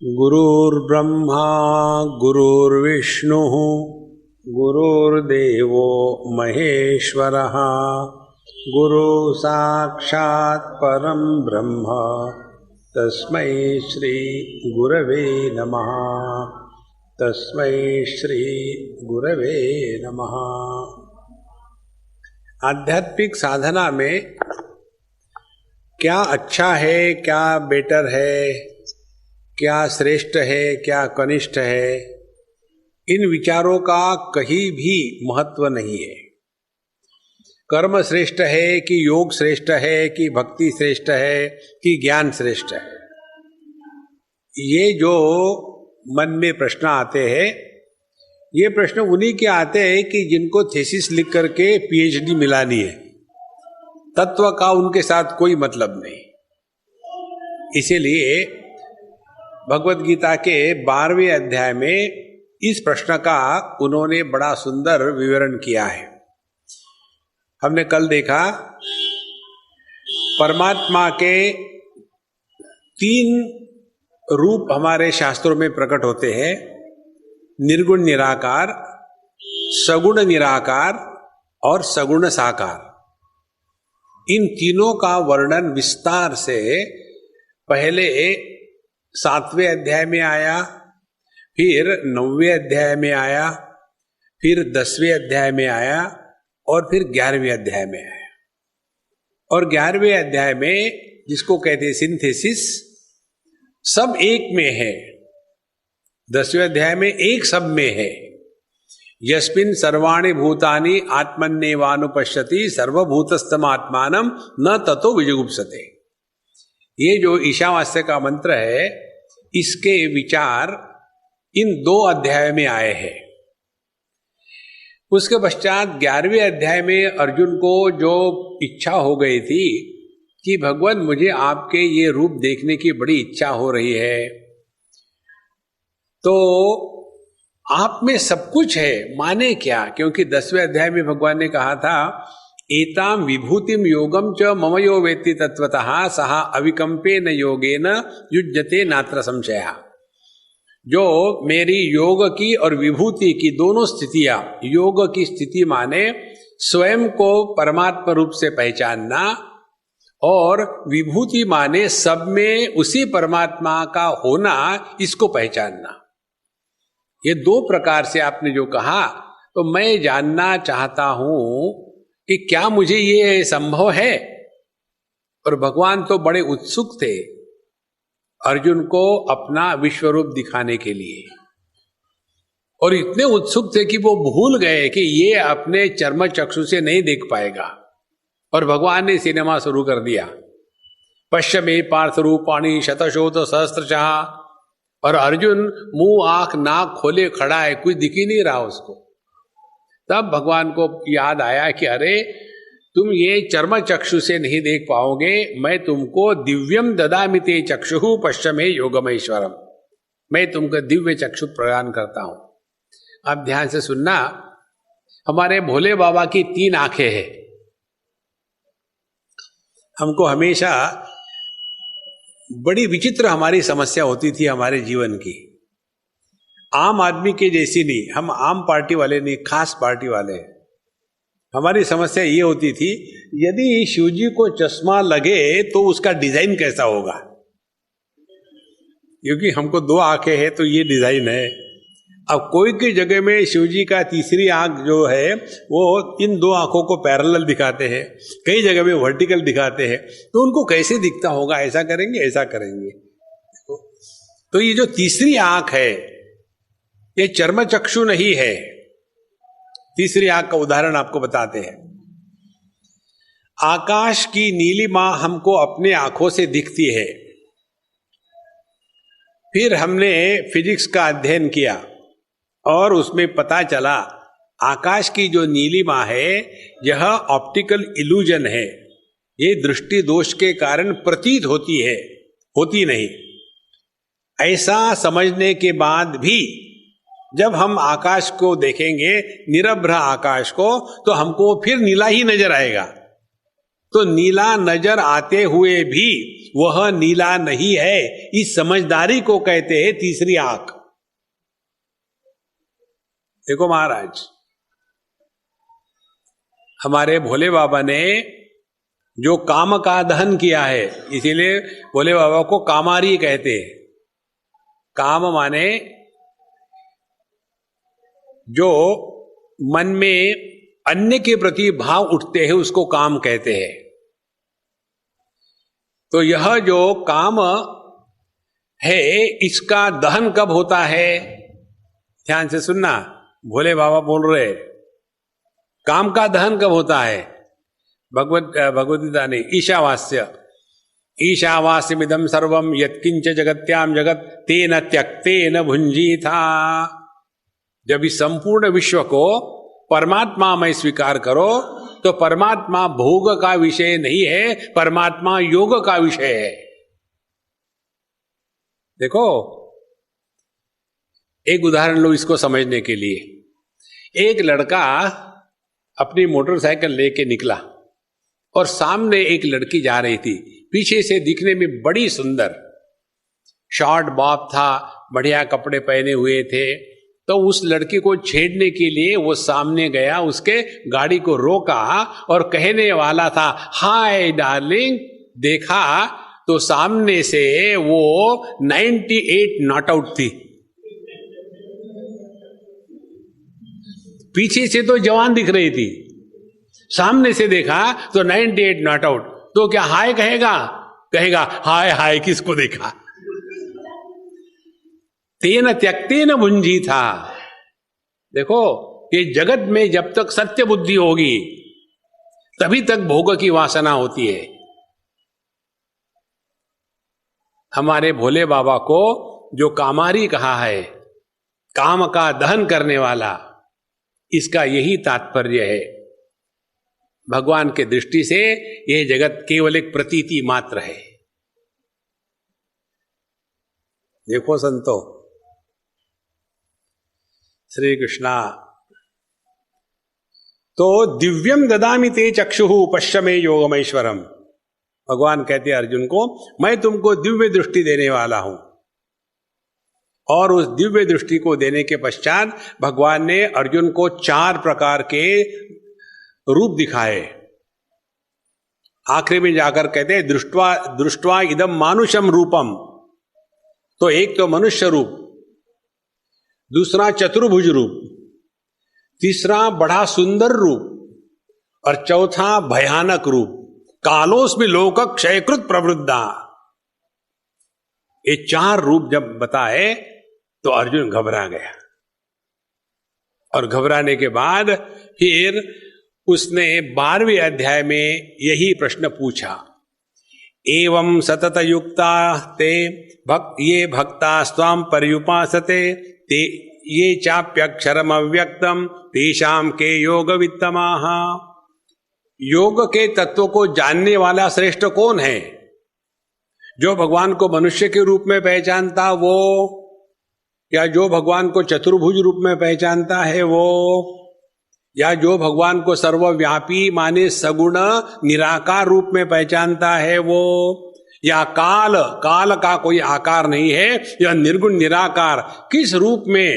गुरुर्ब्रह्मा गुरुर्विष्णुः गुरुर्देवो महेश्वरः गुरु साक्षात् परं ब्रह्म तस्मै श्री गुरवे नमः। तस्मै श्री गुरवे नमः। आध्यात्मिक साधना में क्या अच्छा है, क्या बेटर है, क्या श्रेष्ठ है, क्या कनिष्ठ है, इन विचारों का कहीं भी महत्व नहीं है। कर्म श्रेष्ठ है कि योग श्रेष्ठ है कि भक्ति श्रेष्ठ है कि ज्ञान श्रेष्ठ है, ये जो मन में प्रश्न आते हैं, ये प्रश्न उन्हीं के आते हैं कि जिनको थीसिस लिख करके पीएचडी मिलानी है। तत्व का उनके साथ कोई मतलब नहीं। इसीलिए भगवत गीता के 12वें अध्याय में इस प्रश्न का उन्होंने बड़ा सुंदर विवरण किया है। हमने कल देखा परमात्मा के 3 रूप हमारे शास्त्रों में प्रकट होते हैं, निर्गुण निराकार, सगुण निराकार और सगुण साकार। इन तीनों का वर्णन विस्तार से पहले 7वें अध्याय में आया, फिर 9वें अध्याय में आया, फिर 10वें अध्याय में आया और फिर 11वें अध्याय में आया। और 11वें अध्याय में, जिसको कहते हैं सिंथेसिस, सब एक में है। 10वें अध्याय में एक सब में है। यस्मिन् सर्वाणि भूतानि आत्मन्येवानुपश्यति सर्वभूतस्थम आत्मानं न ततो विजुगुप्सते। ये जो ईशावास्य का मंत्र है, इसके विचार इन 2 अध्याय में आए हैं। उसके पश्चात 11वें अध्याय में अर्जुन को जो इच्छा हो गई थी कि भगवान मुझे आपके ये रूप देखने की बड़ी इच्छा हो रही है, तो आप में सब कुछ है, माने क्या? क्योंकि 10वें अध्याय में भगवान ने कहा था, एताम विभूतिम योगम च मम यो वेत्ति तत्वतः सहा अविकम्पेन योगेन युज्यते नात्र संशयः। जो मेरी योग की और विभूति की दोनों स्थितियां, योग की स्थिति माने स्वयं को परमात्मा रूप से पहचानना, और विभूति माने सब में उसी परमात्मा का होना, इसको पहचानना। ये 2 प्रकार से आपने जो कहा, तो मैं जानना चाहता हूं कि क्या मुझे ये संभव है? और भगवान तो बड़े उत्सुक थे अर्जुन को अपना विश्वरूप दिखाने के लिए, और इतने उत्सुक थे कि वो भूल गए कि ये अपने चर्म चक्षु से नहीं देख पाएगा। और भगवान ने सिनेमा शुरू कर दिया, पश्य मे पार्थ रूपाणि शतशोथ सहस्त्रशः। और अर्जुन मुंह आंख नाक खोले खड़ा है, कुछ दिख ही नहीं रहा उसको। तब भगवान को याद आया कि अरे तुम ये चर्म चक्षु से नहीं देख पाओगे, मैं तुमको दिव्यम ददामि ते चक्षुः पश्चिमे योगमैश्वरम, मैं तुमको दिव्य चक्षु प्रदान करता हूं। अब ध्यान से सुनना, हमारे भोले बाबा की 3 आंखें हैं। हमको हमेशा बड़ी विचित्र हमारी समस्या होती थी हमारे जीवन की, आम आदमी के जैसी नहीं। हम आम पार्टी वाले नहीं, खास पार्टी वाले हैं। हमारी समस्या ये होती थी, यदि शिवजी को चश्मा लगे तो उसका डिजाइन कैसा होगा? क्योंकि हमको 2 आंखें हैं तो ये डिजाइन है। अब कोई की जगह में शिवजी का तीसरी आंख जो है वो इन 2 आंखों को पैरेलल दिखाते हैं, कई जगह में वर्टिकल दिखाते हैं, तो उनको कैसे दिखता होगा? ऐसा करेंगे, ऐसा करेंगे। तो ये जो तीसरी आंख है, ये चर्म चक्षु नहीं है। तीसरी आंख का उदाहरण आपको बताते हैं। आकाश की नीलिमा हमको अपने आंखों से दिखती है। फिर हमने फिजिक्स का अध्ययन किया और उसमें पता चला आकाश की जो नीलिमा है, यह ऑप्टिकल इल्यूजन है। ये दृष्टि दोष के कारण प्रतीत होती है, होती नहीं। ऐसा समझने के बाद भी जब हम आकाश को देखेंगे, निरभ्र आकाश को, तो हमको फिर नीला ही नजर आएगा। तो नीला नजर आते हुए भी वह नीला नहीं है। इस समझदारी को कहते हैं तीसरी आंख। देखो महाराज, हमारे भोले बाबा ने जो काम का दहन किया है, इसीलिए भोले बाबा को कामारी कहते हैं। काम माने जो मन में अन्य के प्रति भाव उठते हैं उसको काम कहते हैं। तो यह जो काम है इसका दहन कब होता है? ध्यान से सुनना, भोले बाबा बोल रहे काम का दहन कब होता है? भगवद्गीता ने ईशावास्य ईशावास्यमिदं सर्वं यत्किंच जगत्याम जगत तेन त्यक्तेन भुंजीथा। जब इस संपूर्ण विश्व को परमात्मा में स्वीकार करो तो परमात्मा भोग का विषय नहीं है, परमात्मा योग का विषय है। देखो एक उदाहरण लो इसको समझने के लिए। एक लड़का अपनी मोटरसाइकिल लेके निकला और सामने एक लड़की जा रही थी, पीछे से दिखने में बड़ी सुंदर, शॉर्ट बॉब था, बढ़िया कपड़े पहने हुए थे। तो उस लड़की को छेड़ने के लिए वो सामने गया, उसके गाड़ी को रोका और कहने वाला था हाय डार्लिंग। देखा तो सामने से वो 98 नॉट आउट थी, पीछे से तो जवान दिख रही थी, सामने से देखा तो 98 नॉट आउट। तो क्या हाय कहेगा? कहेगा हाय हाय किसको देखा? तेन त्यक्तेन भुंजी था। देखो ये जगत में जब तक सत्य बुद्धि होगी तभी तक भोग की वासना होती है। हमारे भोले बाबा को जो कामारी कहा है, काम का दहन करने वाला, इसका यही तात्पर्य है। भगवान के दृष्टि से यह जगत केवल एक प्रतीति मात्र है। देखो संतो, श्री कृष्णा तो दिव्यम ददामि ते चक्षुः पश्यमे योगमैश्वरम। भगवान कहते हैं अर्जुन को, मैं तुमको दिव्य दृष्टि देने वाला हूं। और उस दिव्य दृष्टि को देने के पश्चात भगवान ने अर्जुन को 4 प्रकार के रूप दिखाए। आखिरी में जाकर कहते हैं दृष्ट्वा इदम मानुषम रूपम। तो एक तो मनुष्य रूप, दूसरा चतुर्भुज रूप, तीसरा बड़ा सुंदर रूप और चौथा भयानक रूप, कालोस्मि लोक क्षयकृत प्रवृद्धा। ये 4 रूप जब बताए तो अर्जुन घबरा गया और घबराने के बाद फिर उसने 12वें अध्याय में यही प्रश्न पूछा, एवं सतत युक्ता ते ये भक्ता स्वाम पर्युपासते ते ये चाप्यक्षरम अव्यक्तम तेषाम के योग वित्तमाः। योग के तत्व को जानने वाला श्रेष्ठ कौन है? जो भगवान को मनुष्य के रूप में पहचानता वो, या जो भगवान को चतुर्भुज रूप में पहचानता है वो, या जो भगवान को सर्वव्यापी माने सगुण निराकार रूप में पहचानता है वो, या काल का कोई आकार नहीं है, या निर्गुण निराकार, किस रूप में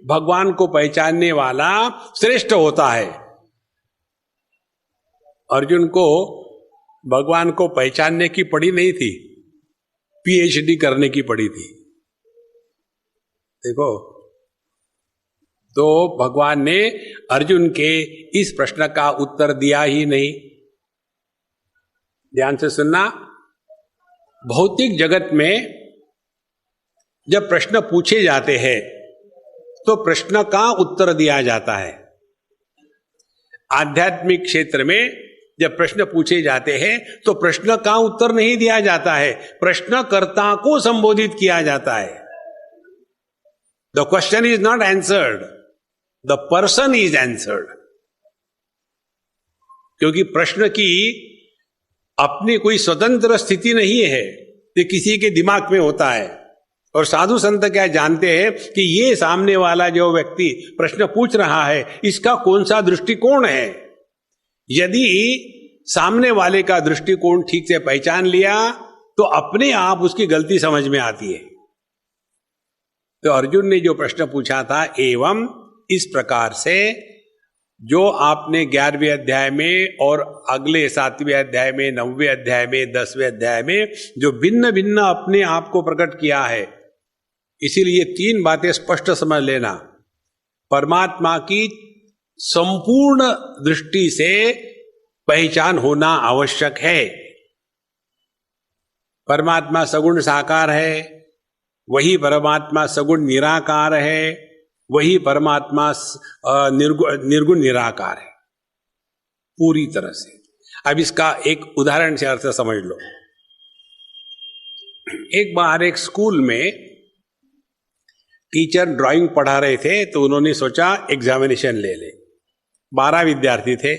भगवान को पहचानने वाला श्रेष्ठ होता है? अर्जुन को भगवान को पहचानने की पड़ी नहीं थी, पीएचडी करने की पड़ी थी। देखो, तो भगवान ने अर्जुन के इस प्रश्न का उत्तर दिया ही नहीं। ध्यान से सुनना, भौतिक जगत में जब प्रश्न पूछे जाते हैं तो प्रश्न का उत्तर दिया जाता है। आध्यात्मिक क्षेत्र में जब प्रश्न पूछे जाते हैं तो प्रश्न का उत्तर नहीं दिया जाता है, प्रश्नकर्ता को संबोधित किया जाता है। The question is not answered, the person is answered. क्योंकि प्रश्न की अपनी कोई स्वतंत्र स्थिति नहीं है, ये किसी के दिमाग में होता है। और साधु संत क्या जानते हैं कि ये सामने वाला जो व्यक्ति प्रश्न पूछ रहा है इसका कौन सा दृष्टिकोण है। यदि सामने वाले का दृष्टिकोण ठीक से पहचान लिया तो अपने आप उसकी गलती समझ में आती है। तो अर्जुन ने जो प्रश्न पूछा था, एवं इस प्रकार से जो आपने 11वें अध्याय में और अगले 7वें अध्याय में, 9वें अध्याय में, 10वें अध्याय में जो भिन्न भिन्न अपने आप को प्रकट किया है, इसीलिए 3 बातें स्पष्ट समझ लेना। परमात्मा की संपूर्ण दृष्टि से पहचान होना आवश्यक है। परमात्मा सगुण साकार है, वही परमात्मा सगुण निराकार है, वही परमात्मा निर्गुण निराकार है पूरी तरह से। अब इसका एक उदाहरण से अर्थ समझ लो। एक बार एक स्कूल में टीचर ड्राइंग पढ़ा रहे थे, तो उन्होंने सोचा एग्जामिनेशन ले ले। 12 विद्यार्थी थे।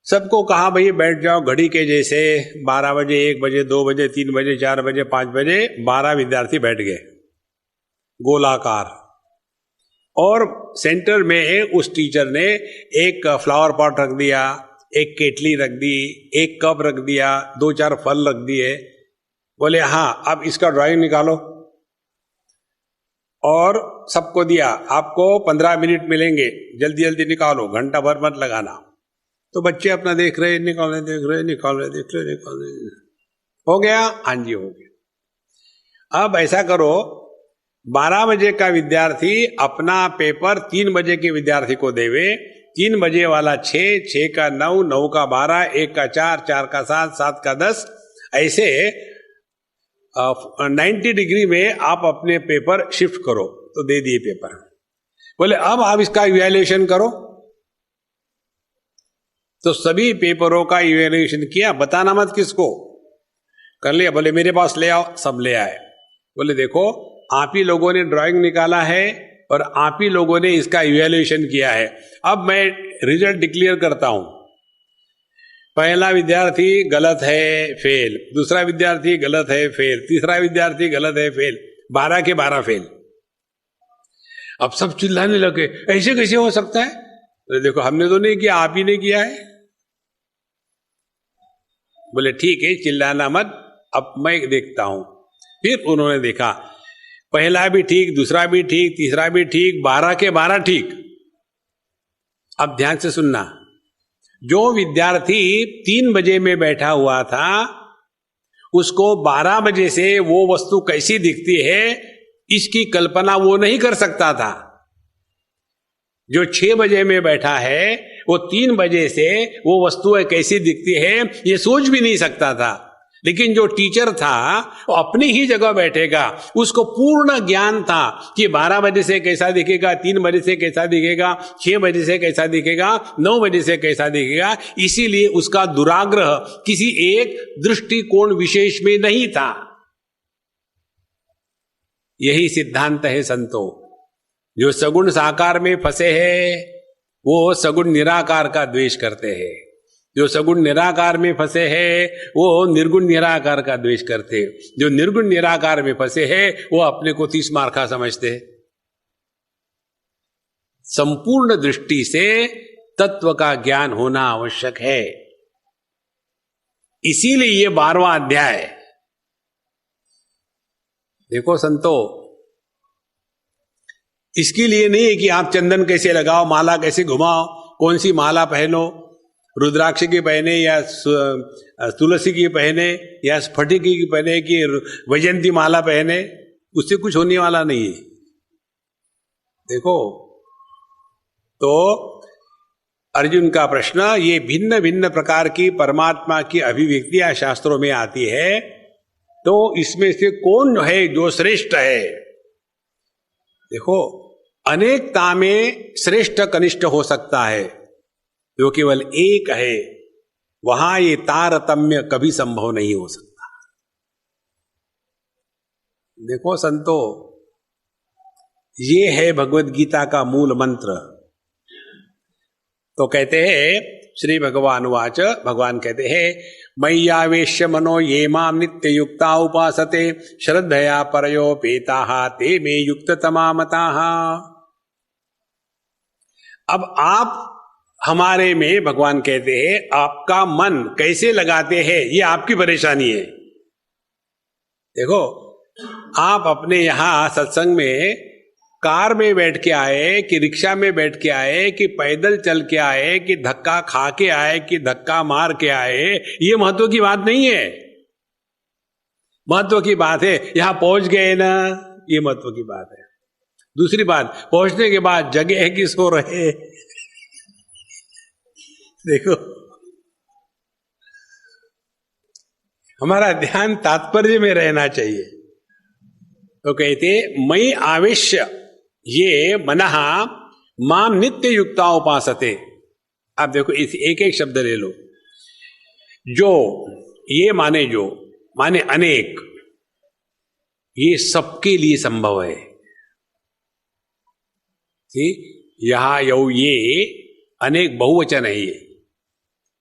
सबको कहा भाई बैठ जाओ घड़ी के जैसे, 12 बजे, 1 बजे, 2 बजे, 3 बजे, 4 बजे, 5 बजे 12 विद्यार्थी बैठ गए गोलाकार। और सेंटर में उस टीचर ने एक फ्लावर पॉट रख दिया, एक केटली रख दी, एक कप रख दिया, 2-4 फल रख दिए। बोले हाँ अब इसका ड्राइंग निकालो, और सबको दिया, आपको 15 मिनट मिलेंगे, जल्दी जल्दी निकालो, घंटा भर मत लगाना। तो बच्चे अपना देख रहे, निकाल रहे, देख रहे, निकाल रहे, देख रहे, निकाल रहे। हो गया? हाँ जी हो गया। अब ऐसा करो, 12 बजे का विद्यार्थी अपना पेपर 3 बजे के विद्यार्थी को देवे। 3 बजे वाला 6, 6 का 9, 9 का 12, 1 का 4, 4 का 7, 7 का 10, ऐसे 90 डिग्री में आप अपने पेपर शिफ्ट करो। तो दे दिए पेपर। बोले अब आप इसका इवैल्यूएशन करो। तो सभी पेपरों का इवैल्यूएशन किया, बताना मत किसको, कर लिया। बोले मेरे पास ले आओ, सब ले आए। बोले देखो आप ही लोगों ने ड्राइंग निकाला है और आप ही लोगों ने इसका इवैल्यूएशन किया है। अब मैं रिजल्ट डिक्लेयर करता हूं। पहला विद्यार्थी गलत है, फेल। दूसरा विद्यार्थी गलत है, फेल। तीसरा विद्यार्थी गलत है, फेल। 12 के 12 फेल। अब सब चिल्लाने लगे, ऐसे कैसे हो सकता है? तो देखो हमने तो नहीं किया, आप ही ने किया है। बोले ठीक है चिल्लाना मत, अब मैं देखता हूं। फिर उन्होंने देखा, पहला भी ठीक, दूसरा भी ठीक, तीसरा भी ठीक, 12 के 12 ठीक। अब ध्यान से सुनना, जो विद्यार्थी 3 बजे में बैठा हुआ था उसको 12 बजे से वो वस्तु कैसी दिखती है इसकी कल्पना वो नहीं कर सकता था। जो 6 बजे में बैठा है वो 3 बजे से वो वस्तु कैसी दिखती है ये सोच भी नहीं सकता था। लेकिन जो टीचर था वो अपनी ही जगह बैठेगा, उसको पूर्ण ज्ञान था कि 12 बजे से कैसा दिखेगा, 3 बजे से कैसा दिखेगा, 6 बजे से कैसा दिखेगा, 9 बजे से कैसा दिखेगा। इसीलिए उसका दुराग्रह किसी एक दृष्टिकोण विशेष में नहीं था। यही सिद्धांत है संतों। जो सगुण साकार में फंसे हैं वो सगुण निराकार का द्वेष करते हैं। जो सगुण निराकार में फंसे हैं वो निर्गुण निराकार का द्वेष करते हैं। जो निर्गुण निराकार में फंसे हैं वो अपने को 30 मार्का समझते हैं। संपूर्ण दृष्टि से तत्व का ज्ञान होना आवश्यक है। इसीलिए ये 12वां अध्याय देखो संतो, इसके लिए नहीं है कि आप चंदन कैसे लगाओ, माला कैसे घुमाओ, कौन सी माला पहनो, रुद्राक्ष की पहने या तुलसी की पहने या स्फटिकी की पहने कि वैजंती माला पहने, उससे कुछ होने वाला नहीं है। देखो तो अर्जुन का प्रश्न, ये भिन्न भिन्न प्रकार की परमात्मा की अभिव्यक्तियां शास्त्रों में आती है, तो इसमें से कौन है जो श्रेष्ठ है? देखो अनेकता में श्रेष्ठ कनिष्ठ हो सकता है, जो केवल एक है वहां ये तारतम्य कभी संभव नहीं हो सकता। देखो संतो, ये है भगवत गीता का मूल मंत्र। तो कहते हैं श्री भगवान वाच, भगवान कहते हैं मय्यावेश्य मनो ये माम नित्य युक्ता उपासते श्रद्धया परयोपेताः ते मे युक्त तमा मताः। अब आप हमारे में भगवान कहते हैं आपका मन कैसे लगाते हैं ये आपकी परेशानी है। देखो, आप अपने यहां सत्संग में कार में बैठ के आए कि रिक्शा में बैठ के आए कि पैदल चल के आए कि धक्का खा के आए कि धक्का मार के आए, ये महत्व की बात नहीं है। महत्व की बात है यहां पहुंच गए ना, ये महत्व की बात है। दूसरी बात, पहुंचने के बाद जगह है कि सो रहे। देखो, हमारा ध्यान तात्पर्य में रहना चाहिए। तो कहते मई आवेश्य ये मनः माम नित्य युक्ता उपासते। आप देखो, इस एक एक शब्द ले लो। जो ये माने, जो माने अनेक, ये सबके लिए संभव है। यहां यौ ये अनेक बहुवचन है,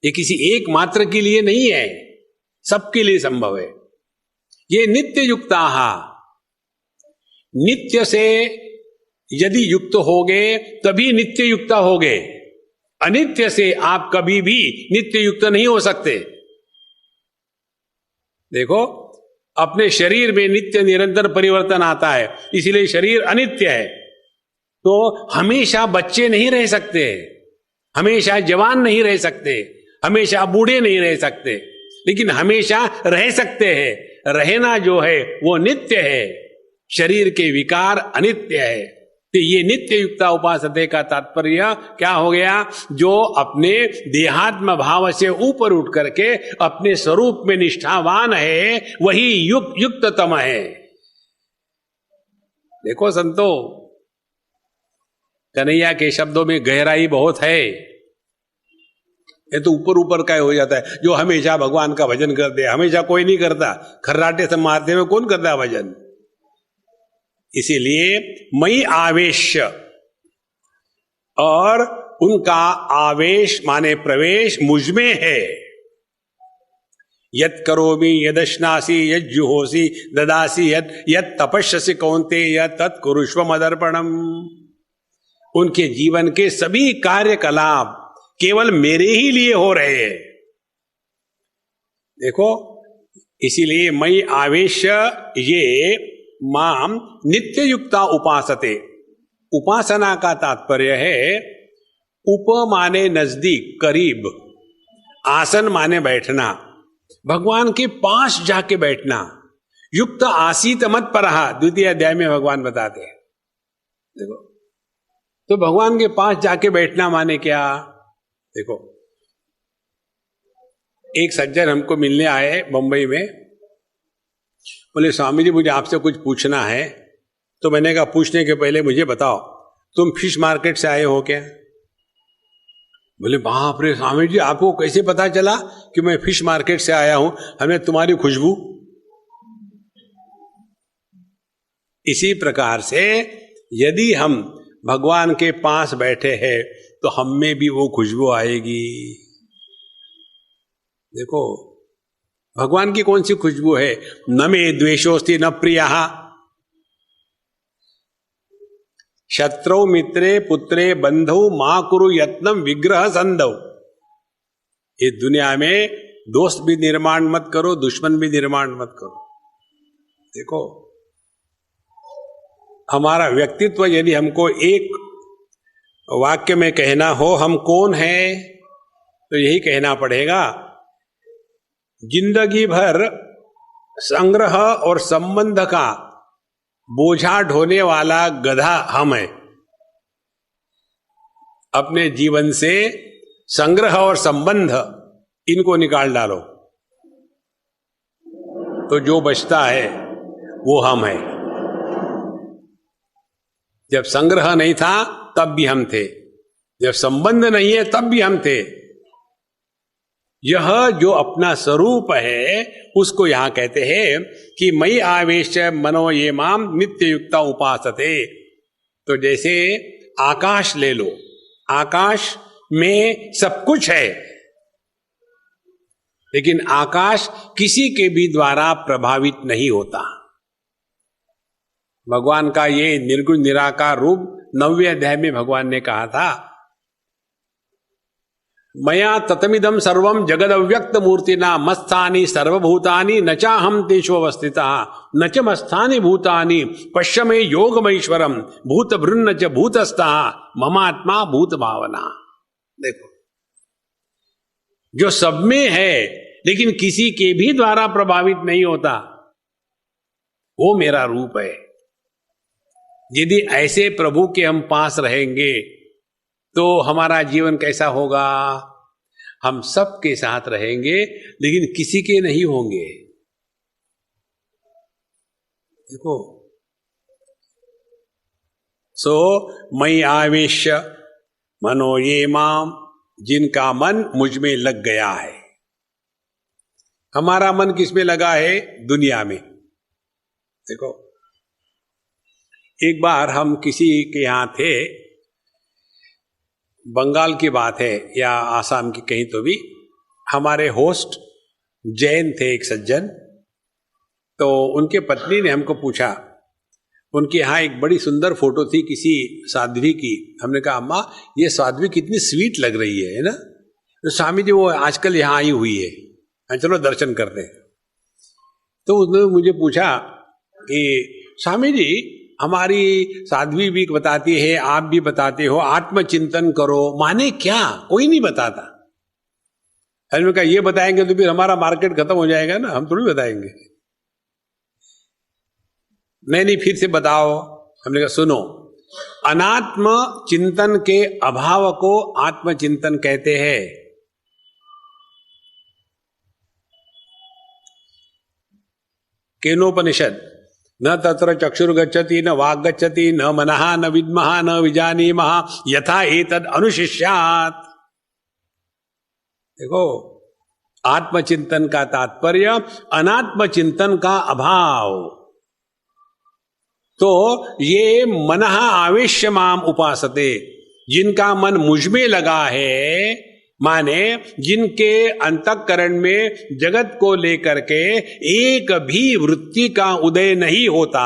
ये किसी एक मात्र के लिए नहीं है, सबके लिए संभव है। ये नित्य युक्ता, नित्य से यदि युक्त होगे तभी नित्य युक्ता होगे। अनित्य से आप कभी भी नित्य युक्त नहीं हो सकते। देखो, अपने शरीर में नित्य निरंतर परिवर्तन आता है, इसलिए शरीर अनित्य है। तो हमेशा बच्चे नहीं रह सकते, हमेशा जवान नहीं रह सकते, हमेशा बूढ़े नहीं रह सकते, लेकिन हमेशा रह सकते हैं। रहना जो है वो नित्य है, शरीर के विकार अनित्य है। तो ये नित्य युक्ता उपासते का तात्पर्य क्या हो गया? जो अपने देहात्म भाव से ऊपर उठ करके अपने स्वरूप में निष्ठावान है, वही युक्ततम है। देखो संतो, कन्हैया के शब्दों में गहराई बहुत है। ये तो ऊपर ऊपर का हो जाता है, जो हमेशा भगवान का भजन कर दे। हमेशा कोई नहीं करता, खर्राटे से मारते हुए कौन करता है भजन? इसीलिए मई आवेश, और उनका आवेश माने प्रवेश मुझमें है। यत् करोमि यदश्नासि यज्जुहोसि ददासि यत् तपस्यसि कौन्तेय तत् कुरुष्व मदर्पणम। उनके जीवन के सभी कार्यकलाप केवल मेरे ही लिए हो रहे हैं। देखो, इसीलिए मई आवेश ये माम नित्य युक्ता उपासते। उपासना का तात्पर्य है उप माने नजदीक, करीब, आसन माने बैठना, भगवान के पास जाके बैठना। युक्त आसीत मत परहा, द्वितीय अध्याय में भगवान बताते हैं। देखो, तो भगवान के पास जाके बैठना माने क्या? देखो, एक सज्जन हमको मिलने आए बंबई में, बोले स्वामी जी मुझे आपसे कुछ पूछना है। तो मैंने कहा पूछने के पहले मुझे बताओ, तुम फिश मार्केट से आए हो क्या? बोले बाप रे स्वामी जी, आपको कैसे पता चला कि मैं फिश मार्केट से आया हूं? हमें तुम्हारी खुशबू। इसी प्रकार से यदि हम भगवान के पास बैठे हैं तो हम में भी वो खुशबू आएगी। देखो, भगवान की कौन सी खुशबू है? न मे द्वेषोस्ति न प्रियः, शत्रौ मित्रे पुत्रे बंधु मां कुरु यत्नम विग्रह संधौ। इस दुनिया में दोस्त भी निर्माण मत करो, दुश्मन भी निर्माण मत करो। देखो, हमारा व्यक्तित्व यदि हमको एक वाक्य में कहना हो हम कौन है, तो यही कहना पड़ेगा, जिंदगी भर संग्रह और संबंध का बोझा ढोने वाला गधा हम है। अपने जीवन से संग्रह और संबंध इनको निकाल डालो तो जो बचता है वो हम है। जब संग्रह नहीं था तब भी हम थे, जब संबंध नहीं है तब भी हम थे। यह जो अपना स्वरूप है उसको यहां कहते हैं कि मई आवेश मनो ये माम नित्य युक्ता उपासते। तो जैसे आकाश ले लो, आकाश में सब कुछ है, लेकिन आकाश किसी के भी द्वारा प्रभावित नहीं होता। भगवान का ये निर्गुण निराकार रूप 9वें अध्याय में भगवान ने कहा था मया ततमिदं सर्वं जगदव्यक्त मूर्तिना मत्स्थानि सर्वभूतानि न चाहं तेषु अवस्थितः न च मत्स्थानि भूतानि पश्य मे योगमैश्वरम भूत भृन्न च भूतस्थः ममात्मा भूत भावना। देखो, जो सब में है लेकिन किसी के भी द्वारा प्रभावित नहीं होता, वो मेरा रूप है। यदि ऐसे प्रभु के हम पास रहेंगे तो हमारा जीवन कैसा होगा? हम सबके साथ रहेंगे लेकिन किसी के नहीं होंगे। देखो, सो मई आवेश्य मनो ये माम, जिनका मन मुझ में लग गया है। हमारा मन किस में लगा है? दुनिया में। देखो, एक बार हम किसी के यहां थे, बंगाल की बात है या आसाम की कहीं, तो भी हमारे होस्ट जैन थे, एक सज्जन। तो उनके पत्नी ने हमको पूछा, उनके यहाँ एक बड़ी सुंदर फोटो थी किसी साध्वी की। हमने कहा, अम्मा ये साध्वी कितनी स्वीट लग रही है ना? तो स्वामी जी वो आजकल यहाँ आई हुई है, चलो दर्शन करते हैं। तो उसने मुझे पूछा कि स्वामी जी, हमारी साध्वी भी बताती है, आप भी बताते हो, आत्मचिंतन करो, माने क्या? कोई नहीं बताता। हमने कहा ये बताएंगे तो फिर हमारा मार्केट खत्म हो जाएगा ना, हम थोड़ी बताएंगे। नहीं, फिर से बताओ। हमने कहा सुनो, अनात्म चिंतन के अभाव को आत्मचिंतन कहते हैं। केनोपनिषद, न तत्र चक्षुर्गच्छति न वाक् गच्छति न मनः न विद्मः न विजानीमः यथा एतद् अनुशिष्यात्। देखो, आत्मचिंतन का तात्पर्य अनात्म चिंतन का अभाव। तो ये मनः आवेश्य माम उपासते, जिनका मन मुझ में लगा है, माने जिनके अंतःकरण में जगत को लेकर के एक भी वृत्ति का उदय नहीं होता,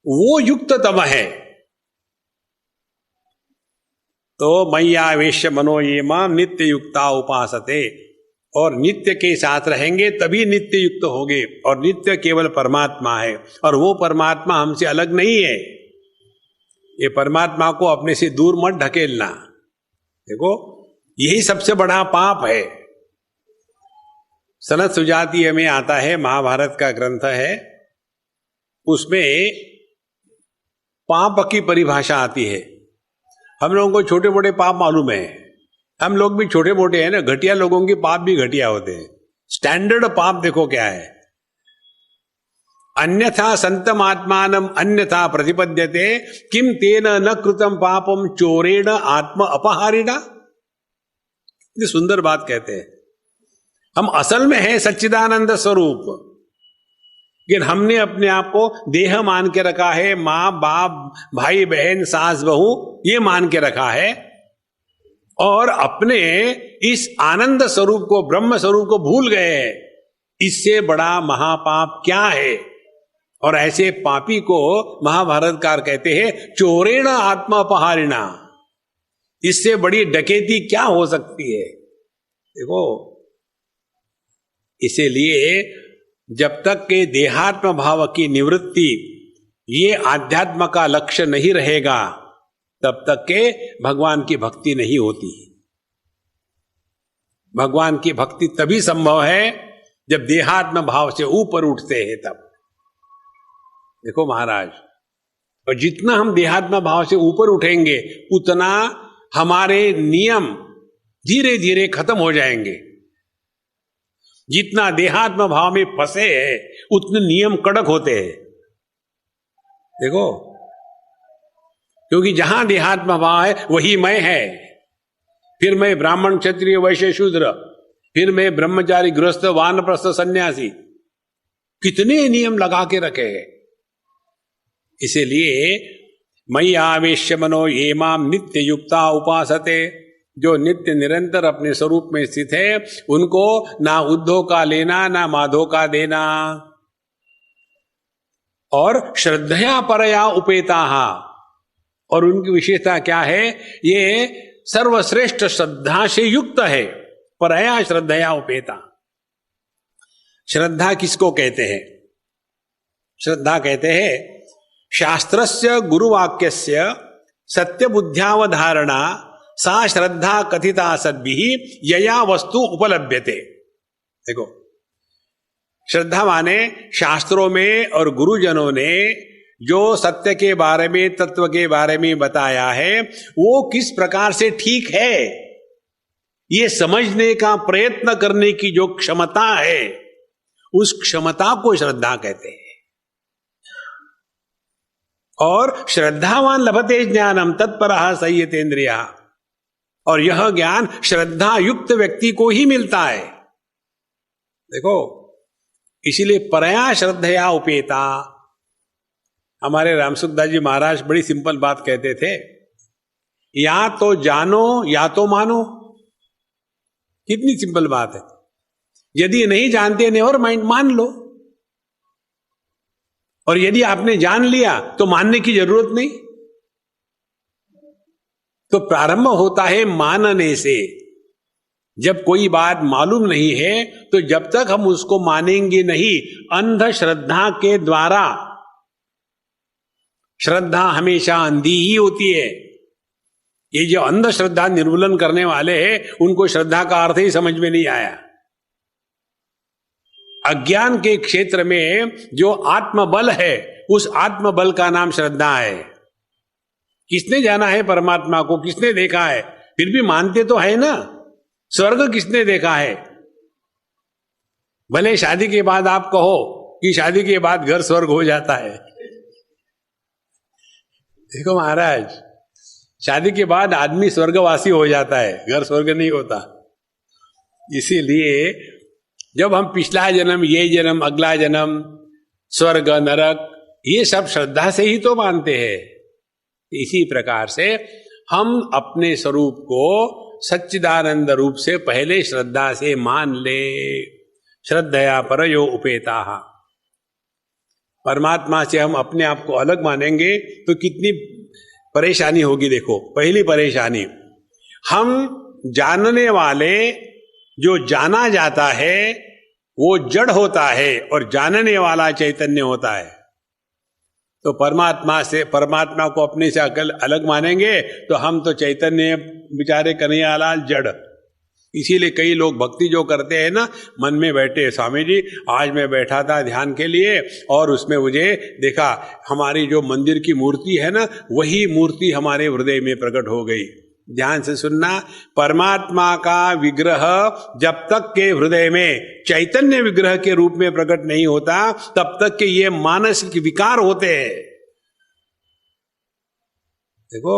वो युक्ततम है। तो मय्यावेश्य मनो ये माम नित्य युक्ता उपासते, और नित्य के साथ रहेंगे तभी नित्य युक्त होंगे। और नित्य केवल परमात्मा है, और वो परमात्मा हमसे अलग नहीं है। ये परमात्मा को अपने से दूर मत ढकेलना। देखो, यही सबसे बड़ा पाप है। सनत सुजातीय में आता है, महाभारत का ग्रंथ है, उसमें पाप की परिभाषा आती है। हम लोगों को छोटे मोटे पाप मालूम है, हम लोग भी छोटे मोटे हैं ना, घटिया लोगों के पाप भी घटिया होते हैं। स्टैंडर्ड पाप देखो क्या है, अन्यथा संतमात्मानम अन्यथा प्रतिपद्यते किम तेन न कृतम पापम चोरेण आत्म अपहारिणा। इतनी सुंदर बात कहते हैं। हम असल में है सच्चिदानंद स्वरूप, लेकिन हमने अपने आप को देह मान के रखा है, माँ बाप भाई बहन सास बहू ये मान के रखा है, और अपने इस आनंद स्वरूप को, ब्रह्म स्वरूप को भूल गए हैं। इससे बड़ा महापाप क्या है? और ऐसे पापी को महाभारतकार कहते हैं चोरेण आत्मापहारिणा। इससे बड़ी डकैती क्या हो सकती है? देखो, इसीलिए जब तक के देहात्म भाव की निवृत्ति ये आध्यात्म का लक्ष्य नहीं रहेगा, तब तक के भगवान की भक्ति नहीं होती। भगवान की भक्ति तभी संभव है जब देहात्म भाव से ऊपर उठते हैं तब। देखो महाराज, और जितना हम देहात्म भाव से ऊपर उठेंगे उतना हमारे नियम धीरे धीरे खत्म हो जाएंगे। जितना देहात्म भाव में फंसे हैं उतने नियम कड़क होते हैं। देखो, क्योंकि जहां देहात्म भाव है वही मैं है। फिर मैं ब्राह्मण क्षत्रिय वैश्य शूद्र, फिर मैं ब्रह्मचारी गृहस्थ वानप्रस्थ सन्यासी, कितने नियम लगा के रखे हैं। इसीलिए मयि आवेश्य मनो ये माम नित्य युक्ता उपासते, जो नित्य निरंतर अपने स्वरूप में स्थित है उनको ना उद्धव का लेना ना माधो का देना। और श्रद्धया परया उपेता, और उनकी विशेषता क्या है? ये सर्वश्रेष्ठ श्रद्धा से युक्त है। परया श्रद्धया उपेता। श्रद्धा किसको कहते हैं? श्रद्धा कहते हैं शास्त्रस्य गुरुवाक्यस्य सत्य बुद्ध्यावधारणा सा श्रद्धा कथिता सद्भिः यया वस्तु उपलभ्यते। देखो, श्रद्धा माने शास्त्रों में और गुरुजनों ने जो सत्य के बारे में, तत्व के बारे में बताया है, वो किस प्रकार से ठीक है, ये समझने का प्रयत्न करने की जो क्षमता है, उस क्षमता को श्रद्धा कहते हैं। और श्रद्धावान लभते ज्ञानम तत्परः संयतेन्द्रिया। और यह ज्ञान श्रद्धा युक्त व्यक्ति को ही मिलता है। देखो, इसीलिए परया श्रद्धया उपेता। हमारे रामसुखदास जी महाराज बड़ी सिंपल बात कहते थे, या तो जानो या तो मानो। कितनी सिंपल बात है। यदि नहीं जानते, नेवर माइंड, मान लो। और यदि आपने जान लिया तो मानने की जरूरत नहीं। तो प्रारंभ होता है मानने से। जब कोई बात मालूम नहीं है तो जब तक हम उसको मानेंगे नहीं, अंध श्रद्धा के द्वारा। श्रद्धा हमेशा अंधी ही होती है। ये जो अंधश्रद्धा निर्मूलन करने वाले हैं, उनको श्रद्धा का अर्थ ही समझ में नहीं आया। अज्ञान के क्षेत्र में जो आत्मबल है, उस आत्मबल का नाम श्रद्धा है। किसने जाना है परमात्मा को? किसने देखा है? फिर भी मानते तो है ना। स्वर्ग किसने देखा है? भले शादी के बाद आप कहो कि शादी के बाद घर स्वर्ग हो जाता है। देखो महाराज, शादी के बाद आदमी स्वर्गवासी हो जाता है, घर स्वर्ग नहीं होता। इसीलिए जब हम पिछला जन्म, ये जन्म, अगला जन्म, स्वर्ग, नरक, ये सब श्रद्धा से ही तो मानते हैं। इसी प्रकार से हम अपने स्वरूप को सच्चिदानंद रूप से पहले श्रद्धा से मान ले। श्रद्धया परयो उपेता। परमात्मा से हम अपने आप को अलग मानेंगे तो कितनी परेशानी होगी। देखो, पहली परेशानी, हम जानने वाले, जो जाना जाता है वो जड़ होता है और जानने वाला चैतन्य होता है। तो परमात्मा को अपने से अलग मानेंगे तो हम तो चैतन्य विचारे करने वाला जड़। इसीलिए कई लोग भक्ति जो करते हैं ना, मन में बैठे, स्वामी जी आज मैं बैठा था ध्यान के लिए और उसमें मुझे देखा हमारी जो मंदिर की मूर्ति है ना, वही मूर्ति हमारे हृदय में प्रकट हो गई। ध्यान से सुनना, परमात्मा का विग्रह जब तक के हृदय में चैतन्य विग्रह के रूप में प्रकट नहीं होता, तब तक के ये मानसिक विकार होते हैं। देखो,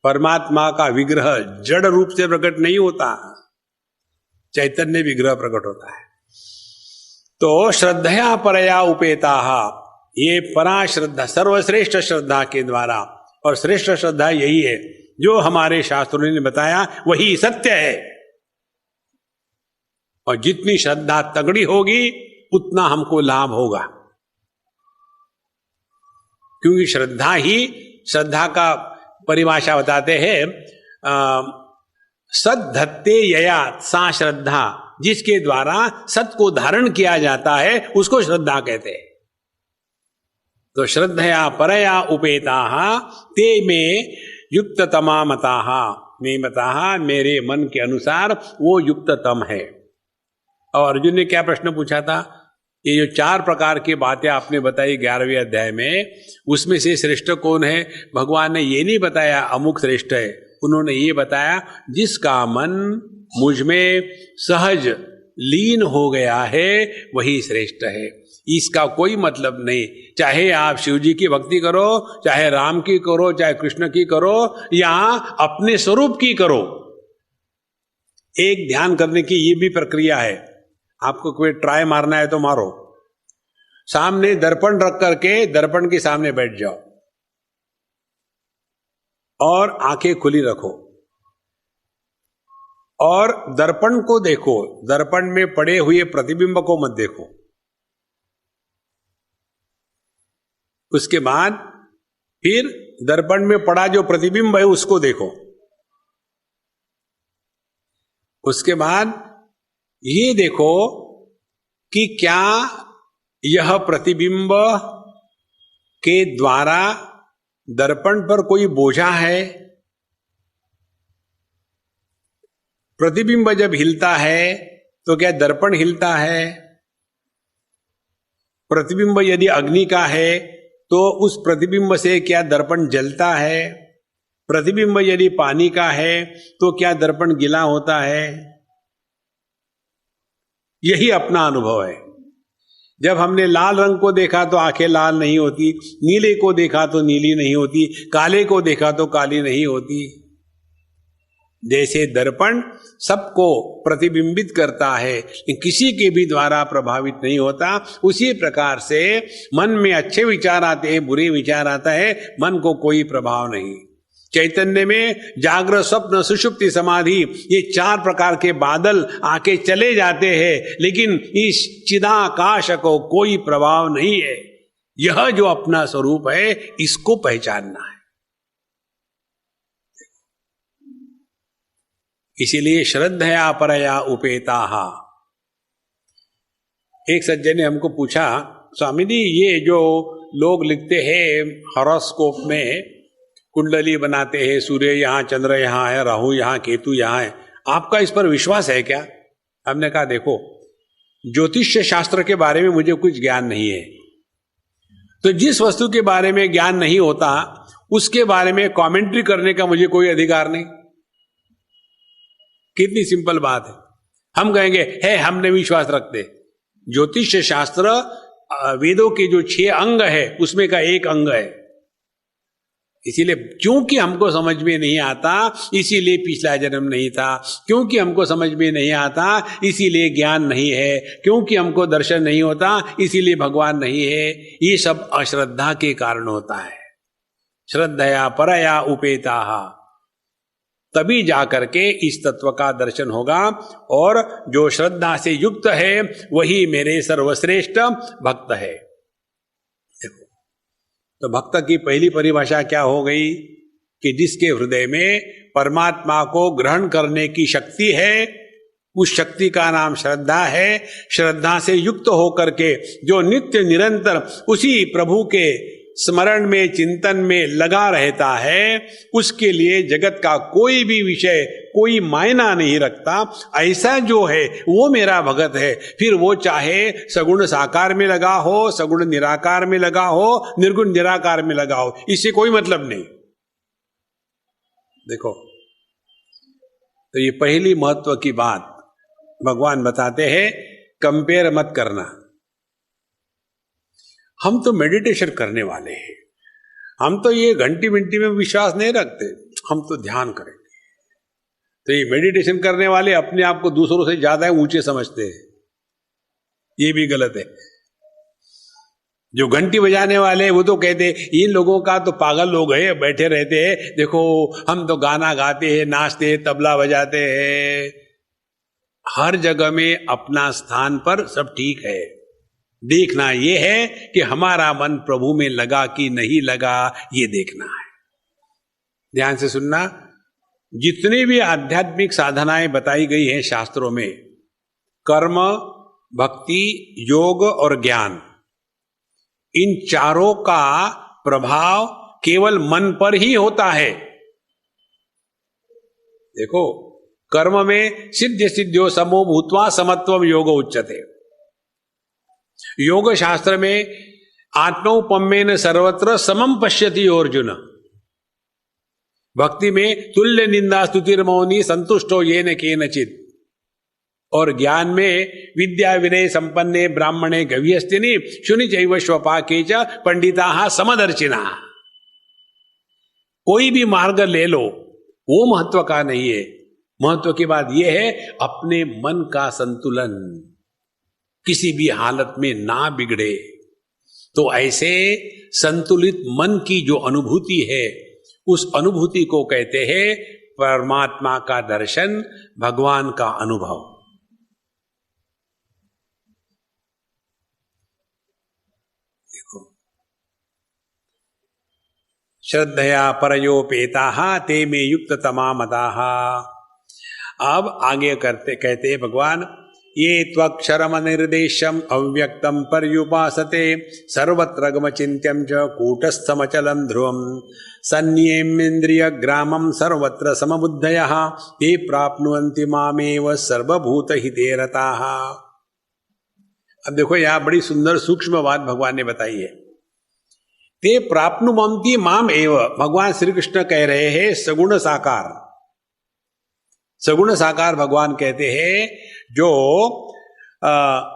परमात्मा का विग्रह जड़ रूप से प्रकट नहीं होता, चैतन्य विग्रह प्रकट होता है। तो श्रद्धया परया उपेताः, ये परा श्रद्धा, सर्वश्रेष्ठ श्रद्धा के द्वारा। और श्रेष्ठ श्रद्धा यही है जो हमारे शास्त्रों ने बताया, वही सत्य है। और जितनी श्रद्धा तगड़ी होगी उतना हमको लाभ होगा, क्योंकि श्रद्धा का परिभाषा बताते हैं, सद्धत्ते यया सा श्रद्धा, जिसके द्वारा सत को धारण किया जाता है उसको श्रद्धा कहते हैं। तो श्रद्धया परया उपेताः ते में युक्ततमा मताः, मे मताः, मेरे मन के अनुसार वो युक्ततम है। और अर्जुन ने क्या प्रश्न पूछा था? ये जो 4 प्रकार की बातें आपने बताई 11वें अध्याय में, उसमें से श्रेष्ठ कौन है? भगवान ने ये नहीं बताया अमुक श्रेष्ठ है, उन्होंने ये बताया जिसका मन मुझ में सहज लीन हो गया है वही श्रेष्ठ है। इसका कोई मतलब नहीं, चाहे आप शिव जी की भक्ति करो, चाहे राम की करो, चाहे कृष्ण की करो, या अपने स्वरूप की करो। एक ध्यान करने की ये भी प्रक्रिया है। आपको कोई ट्राई मारना है तो मारो। सामने दर्पण रख करके दर्पण के सामने बैठ जाओ और आंखें खुली रखो और दर्पण को देखो। दर्पण में पड़े हुए प्रतिबिंब को मत देखो। उसके बाद फिर दर्पण में पड़ा जो प्रतिबिंब है उसको देखो। उसके बाद ये देखो कि क्या यह प्रतिबिंब के द्वारा दर्पण पर कोई बोझा है। प्रतिबिंब जब हिलता है तो क्या दर्पण हिलता है। प्रतिबिंब यदि अग्नि का है तो उस प्रतिबिंब से क्या दर्पण जलता है। प्रतिबिंब यदि पानी का है तो क्या दर्पण गीला होता है। यही अपना अनुभव है। जब हमने लाल रंग को देखा तो आंखें लाल नहीं होती, नीले को देखा तो नीली नहीं होती, काले को देखा तो काली नहीं होती। जैसे दर्पण सबको प्रतिबिंबित करता है लेकिन किसी के भी द्वारा प्रभावित नहीं होता, उसी प्रकार से मन में अच्छे विचार आते हैं, बुरे विचार आता है, मन को कोई प्रभाव नहीं। चैतन्य में जागृत, स्वप्न, सुषुप्ति, समाधि, ये 4 प्रकार के बादल आके चले जाते हैं लेकिन इस चिदाकाश को कोई प्रभाव नहीं है। यह जो अपना स्वरूप है इसको पहचानना है। इसीलिए श्रद्धया परया उपेताहा। एक सज्जन ने हमको पूछा, स्वामी जी ये जो लोग लिखते हैं हॉरोस्कोप में, कुंडली बनाते हैं, सूर्य यहाँ, चंद्र यहाँ है, राहु यहाँ, केतु यहाँ है, आपका इस पर विश्वास है क्या। हमने कहा देखो, ज्योतिष शास्त्र के बारे में मुझे कुछ ज्ञान नहीं है, तो जिस वस्तु के बारे में ज्ञान नहीं होता उसके बारे में कमेंट्री करने का मुझे कोई अधिकार नहीं। कितनी सिंपल बात है। हम कहेंगे है हमने विश्वास रखते। ज्योतिष शास्त्र वेदों के जो 6 अंग है उसमें का एक अंग है। इसीलिए क्योंकि हमको समझ में नहीं आता इसीलिए पिछला जन्म नहीं था, क्योंकि हमको समझ में नहीं आता इसीलिए ज्ञान नहीं है, क्योंकि हमको दर्शन नहीं होता इसीलिए भगवान नहीं है। ये सब अश्रद्धा के कारण होता है। श्रद्धया परया उपेताहा, तभी जाकर के इस तत्व का दर्शन होगा। और जो श्रद्धा से युक्त है वही मेरे सर्वश्रेष्ठ भक्त है। देखो, तो भक्त की पहली परिभाषा क्या हो गई कि जिसके हृदय में परमात्मा को ग्रहण करने की शक्ति है, उस शक्ति का नाम श्रद्धा है। श्रद्धा से युक्त होकर के जो नित्य निरंतर उसी प्रभु के स्मरण में, चिंतन में लगा रहता है, उसके लिए जगत का कोई भी विषय कोई मायना नहीं रखता। ऐसा जो है वो मेरा भगत है। फिर वो चाहे सगुण साकार में लगा हो, सगुण निराकार में लगा हो, निर्गुण निराकार में लगा हो, इससे कोई मतलब नहीं। देखो, तो ये पहली महत्व की बात भगवान बताते हैं, कंपेयर मत करना। हम तो मेडिटेशन करने वाले हैं, हम तो ये घंटी मिंटी में विश्वास नहीं रखते, हम तो ध्यान करेंगे। तो ये मेडिटेशन करने वाले अपने आप को दूसरों से ज्यादा ऊंचे समझते हैं, ये भी गलत है। जो घंटी बजाने वाले वो तो कहते इन लोगों का तो पागल लोग है, बैठे रहते हैं, देखो हम तो गाना गाते हैं, नाचते हैं, तबला बजाते हैं। हर जगह में अपना स्थान पर सब ठीक है, देखना यह है कि हमारा मन प्रभु में लगा कि नहीं लगा, ये देखना है। ध्यान से सुनना, जितनी भी आध्यात्मिक साधनाएं बताई गई हैं शास्त्रों में, कर्म, भक्ति, योग और ज्ञान, इन चारों का प्रभाव केवल मन पर ही होता है। देखो, कर्म में सिद्ध सिद्ध्यो समो भूत्वा समत्वम योग उच्यते। योग शास्त्र में आत्मौपम्येन सर्वत्र समम पश्यति अर्जुन। भक्ति में तुल्य निंदा स्तुतिर्मौनी संतुष्टो येन केनचित्। और ज्ञान में विद्या विनय संपन्ने ब्राह्मणे गव्यस्तिनि शुनि चैव स्वपाके च पंडिताः समदर्शिना। कोई भी मार्ग ले लो, वो महत्व का नहीं है। महत्व की बात यह है अपने मन का संतुलन किसी भी हालत में ना बिगड़े। तो ऐसे संतुलित मन की जो अनुभूति है, उस अनुभूति को कहते हैं परमात्मा का दर्शन, भगवान का अनुभव। देखो, श्रद्धया परयोपेताः ते मे युक्त तमा मताः। अब आगे कहते हैं भगवान, ये त्वक्षरम निर्देशम अव्यक्तम पर्युपासते सर्वत्र गमचिन्त्यम च कूटस्थमचलम ध्रुवम सन्नियमेन्द्रिय ग्रामम सर्वत्र समबुद्धयः ते प्राप्नुवन्ति मामेव सर्वभूत हिते रताः। अब देखो यहां बड़ी सुंदर सूक्ष्म बात भगवान ने बताई है। ते प्राप्नुवन्ति माम एव, भगवान श्री कृष्ण कह रहे हैं सगुण साकार। सगुण साकार भगवान कहते हैं जो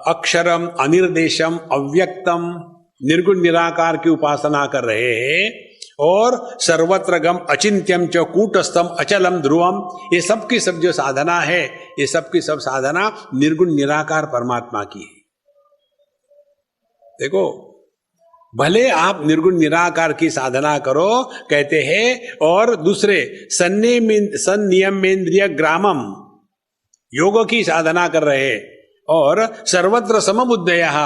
अक्षरम अनिर्देशम अव्यक्तम निर्गुण निराकार की उपासना कर रहे हैं और सर्वत्र गम अचिंत्यम च कूटस्थम अचलम ध्रुवम, ये सब की सब जो साधना है, ये सब की सब साधना निर्गुण निराकार परमात्मा की है। देखो, भले आप निर्गुण निराकार की साधना करो कहते हैं, और दूसरे संनियमेन्द्रिय ग्रामम योग की साधना कर रहे और सर्वत्र समबुद्धयः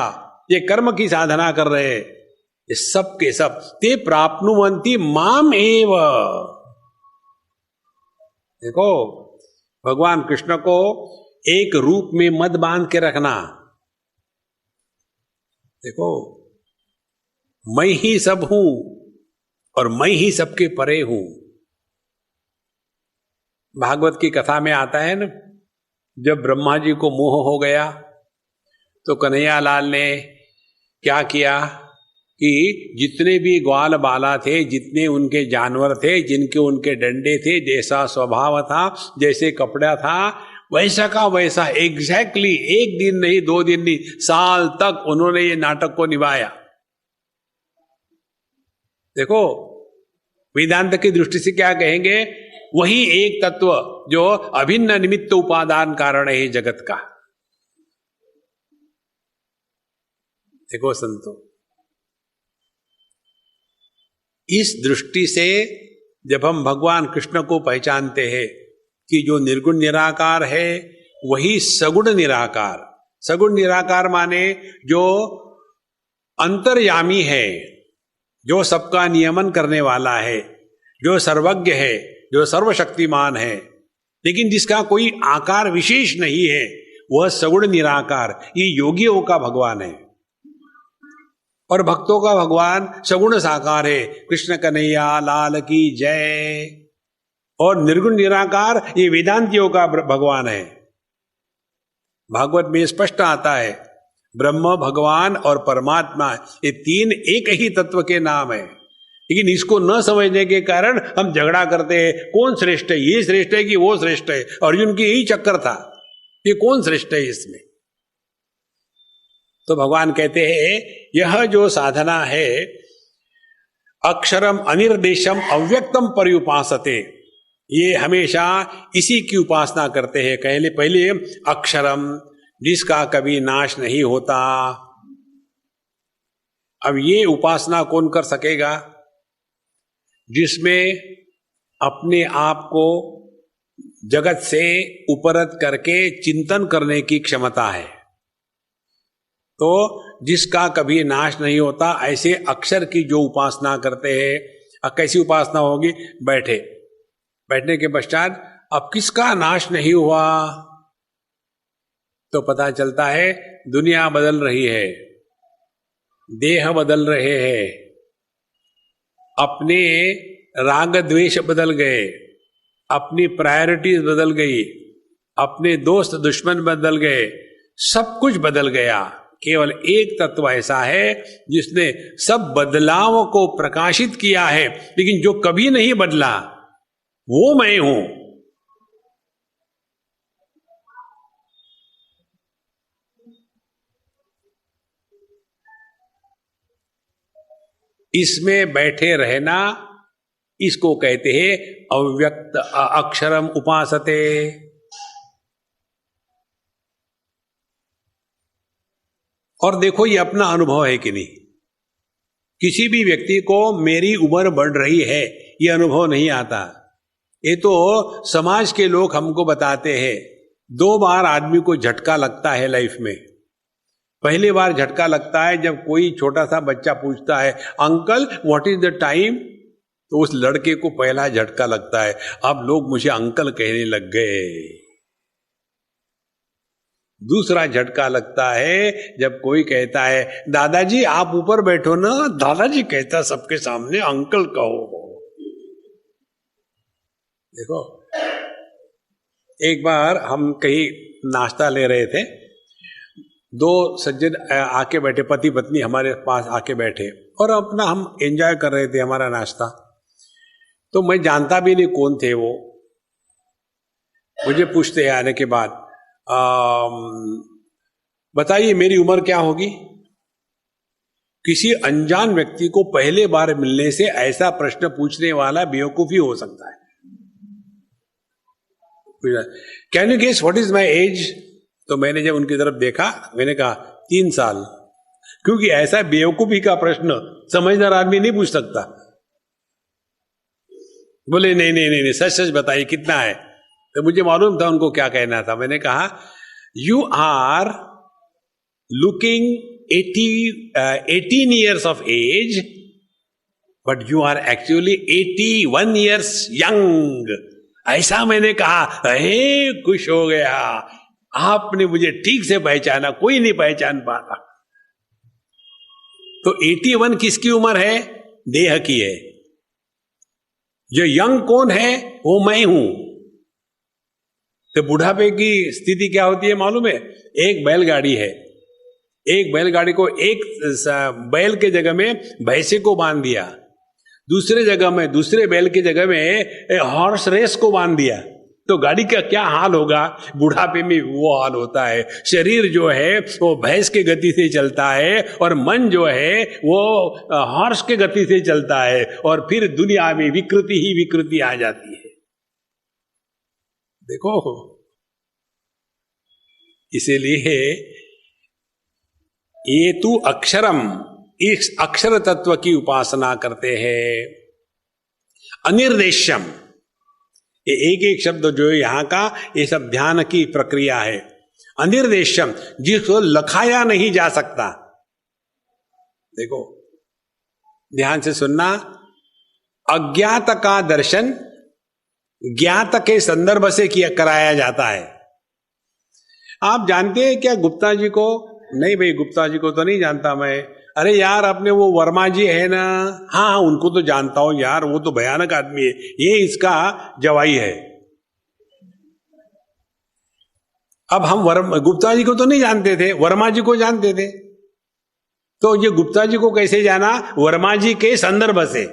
ये कर्म की साधना कर रहे, ये सब के सब ते प्राप्नुवन्ति माम एव। देखो, भगवान कृष्ण को एक रूप में मत बांध के रखना। देखो, मैं ही सब हूं और मैं ही सबके परे हूं। भागवत की कथा में आता है ना, जब ब्रह्मा जी को मोह हो गया तो कन्हैया लाल ने क्या किया कि जितने भी ग्वाल बाला थे, जितने उनके जानवर थे, जिनके उनके डंडे थे, जैसा स्वभाव था, जैसे कपड़ा था, वैसा का वैसा एग्जैक्टली, एक दिन नहीं, 2 दिन नहीं, साल तक उन्होंने ये नाटक को निभाया। देखो, वेदांत की दृष्टि से क्या कहेंगे, वही एक तत्व जो अभिन्न निमित्त उपादान कारण है जगत का। देखो संतो, इस दृष्टि से जब हम भगवान कृष्ण को पहचानते हैं कि जो निर्गुण निराकार है वही सगुण निराकार। सगुण निराकार माने जो अंतर्यामी है, जो सबका नियमन करने वाला है, जो सर्वज्ञ है, जो सर्वशक्तिमान है, लेकिन जिसका कोई आकार विशेष नहीं है, वह सगुण निराकार। ये योगियों का भगवान है और भक्तों का भगवान सगुण साकार है। कृष्ण कन्हैया लाल की जय। और निर्गुण निराकार ये वेदांतियों का भगवान है। भागवत में स्पष्ट आता है, ब्रह्म, भगवान और परमात्मा ये 3 एक ही तत्व के नाम है, लेकिन इसको न समझने के कारण हम झगड़ा करते हैं, कौन श्रेष्ठ है, ये श्रेष्ठ है कि वो श्रेष्ठ है। अर्जुन की यही चक्कर था, ये कौन श्रेष्ठ है इसमें। तो भगवान कहते हैं यह जो साधना है, अक्षरम अनिर्देशम अव्यक्तम पर्युपासते, ये हमेशा इसी की उपासना करते हैं। पहले अक्षरम, जिसका कभी नाश नहीं होता। अब ये उपासना कौन कर सकेगा, जिसमें अपने आप को जगत से उपरत करके चिंतन करने की क्षमता है। तो जिसका कभी नाश नहीं होता, ऐसे अक्षर की जो उपासना करते हैं। अब कैसी उपासना होगी, बैठने के पश्चात अब किसका नाश नहीं हुआ, तो पता चलता है दुनिया बदल रही है, देह बदल रहे हैं, अपने राग द्वेष बदल गए, अपनी प्रायोरिटीज बदल गई, अपने दोस्त दुश्मन बदल गए, सब कुछ बदल गया। केवल एक तत्व ऐसा है जिसने सब बदलावों को प्रकाशित किया है, लेकिन जो कभी नहीं बदला वो मैं हूं। इसमें बैठे रहना, इसको कहते हैं अव्यक्त अक्षरम उपासते। और देखो ये अपना अनुभव है कि नहीं। किसी भी व्यक्ति को मेरी उम्र बढ़ रही है ये अनुभव नहीं आता। ये तो समाज के लोग हमको बताते हैं। 2 बार आदमी को झटका लगता है लाइफ में। पहली बार झटका लगता है जब कोई छोटा सा बच्चा पूछता है, uncle what is the time, तो उस लड़के को पहला झटका लगता है, अब लोग मुझे अंकल कहने लग गए। दूसरा झटका लगता है जब कोई कहता है दादाजी आप ऊपर बैठो ना, दादाजी कहता सबके सामने अंकल कहो। देखो, एक बार हम कहीं नाश्ता ले रहे थे, दो सज्जन आके बैठे, पति पत्नी हमारे पास आके बैठे और अपना हम एंजॉय कर रहे थे हमारा नाश्ता। तो मैं जानता भी नहीं कौन थे वो। मुझे पूछते आने के बाद, बताइए मेरी उम्र क्या होगी। किसी अनजान व्यक्ति को पहले बार मिलने से ऐसा प्रश्न पूछने वाला बेवकूफ ही हो सकता है। Can you guess what is my age? तो मैंने जब उनकी तरफ देखा, मैंने कहा 3 साल, क्योंकि ऐसा बेवकूफी का प्रश्न समझदार आदमी नहीं पूछ सकता। बोले नहीं नहीं नहीं, सच सच बताइए कितना है। तो मुझे मालूम था उनको क्या कहना था। मैंने कहा you are looking 18 years of age, but you are actually 81 years young. ऐसा मैंने कहा, अरे खुश हो गया, आपने मुझे ठीक से पहचाना, कोई नहीं पहचान पाता। तो 81 किसकी उम्र है? देह की है। जो यंग कौन है? वो मैं हूं। तो बुढ़ापे की स्थिति क्या होती है मालूम है? एक बैलगाड़ी है, एक बैलगाड़ी को एक बैल के जगह में भैंसे को बांध दिया, दूसरे जगह में दूसरे बैल की जगह में हॉर्स रेस को बांध दिया, तो गाड़ी का क्या हाल होगा? बुढ़ापे में वो हाल होता है। शरीर जो है वो भैंस के गति से चलता है और मन जो है वो हॉर्स के गति से चलता है, और फिर दुनिया में विकृति ही विकृति आ जाती है। देखो, इसीलिए ये तू अक्षरम, इस अक्षर तत्व की उपासना करते हैं। अनिर्देश्यम, ये एक एक शब्द जो है यहां का, ये सब ध्यान की प्रक्रिया है। अनिर्देश्यम, जिसको लखाया नहीं जा सकता। देखो ध्यान से सुनना, अज्ञात का दर्शन ज्ञात के संदर्भ से किया कराया जाता है। आप जानते हैं क्या गुप्ता जी को? नहीं भाई, गुप्ता जी को तो नहीं जानता मैं। अरे यार, अपने वो वर्मा जी है ना, हाँ उनको तो जानता हूं यार, वो तो भयानक आदमी है, ये इसका जवाई है। अब हम गुप्ता जी को तो नहीं जानते थे, वर्मा जी को जानते थे। तो ये गुप्ता जी को कैसे जाना? वर्मा जी के संदर्भ से,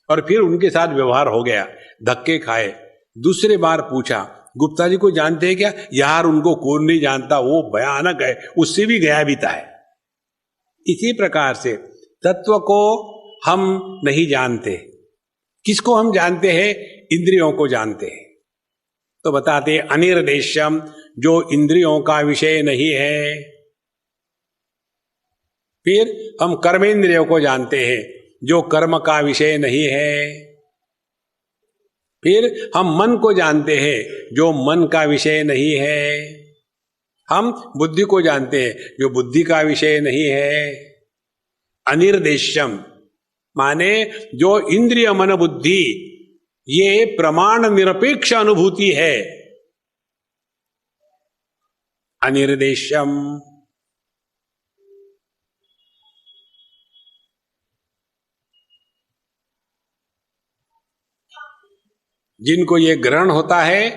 और फिर उनके साथ व्यवहार हो गया, धक्के खाए। दूसरे बार पूछा, गुप्ता जी को जानते हैं क्या? यार उनको कौन नहीं जानता, वो भयानक है, उससे भी गया बीता है। इसी प्रकार से तत्व को हम नहीं जानते। किसको हम जानते हैं? इंद्रियों को जानते हैं। तो बताते अनिर्देश्यम, जो इंद्रियों का विषय नहीं है। फिर हम कर्मेंद्रियों को जानते हैं, जो कर्म का विषय नहीं है। फिर हम मन को जानते हैं, जो मन का विषय नहीं है। हम बुद्धि को जानते हैं, जो बुद्धि का विषय नहीं है। अनिर्देश्यम माने जो इंद्रिय मन बुद्धि ये प्रमाण निरपेक्ष अनुभूति है। अनिर्देश्यम। जिनको ये ग्रहण होता है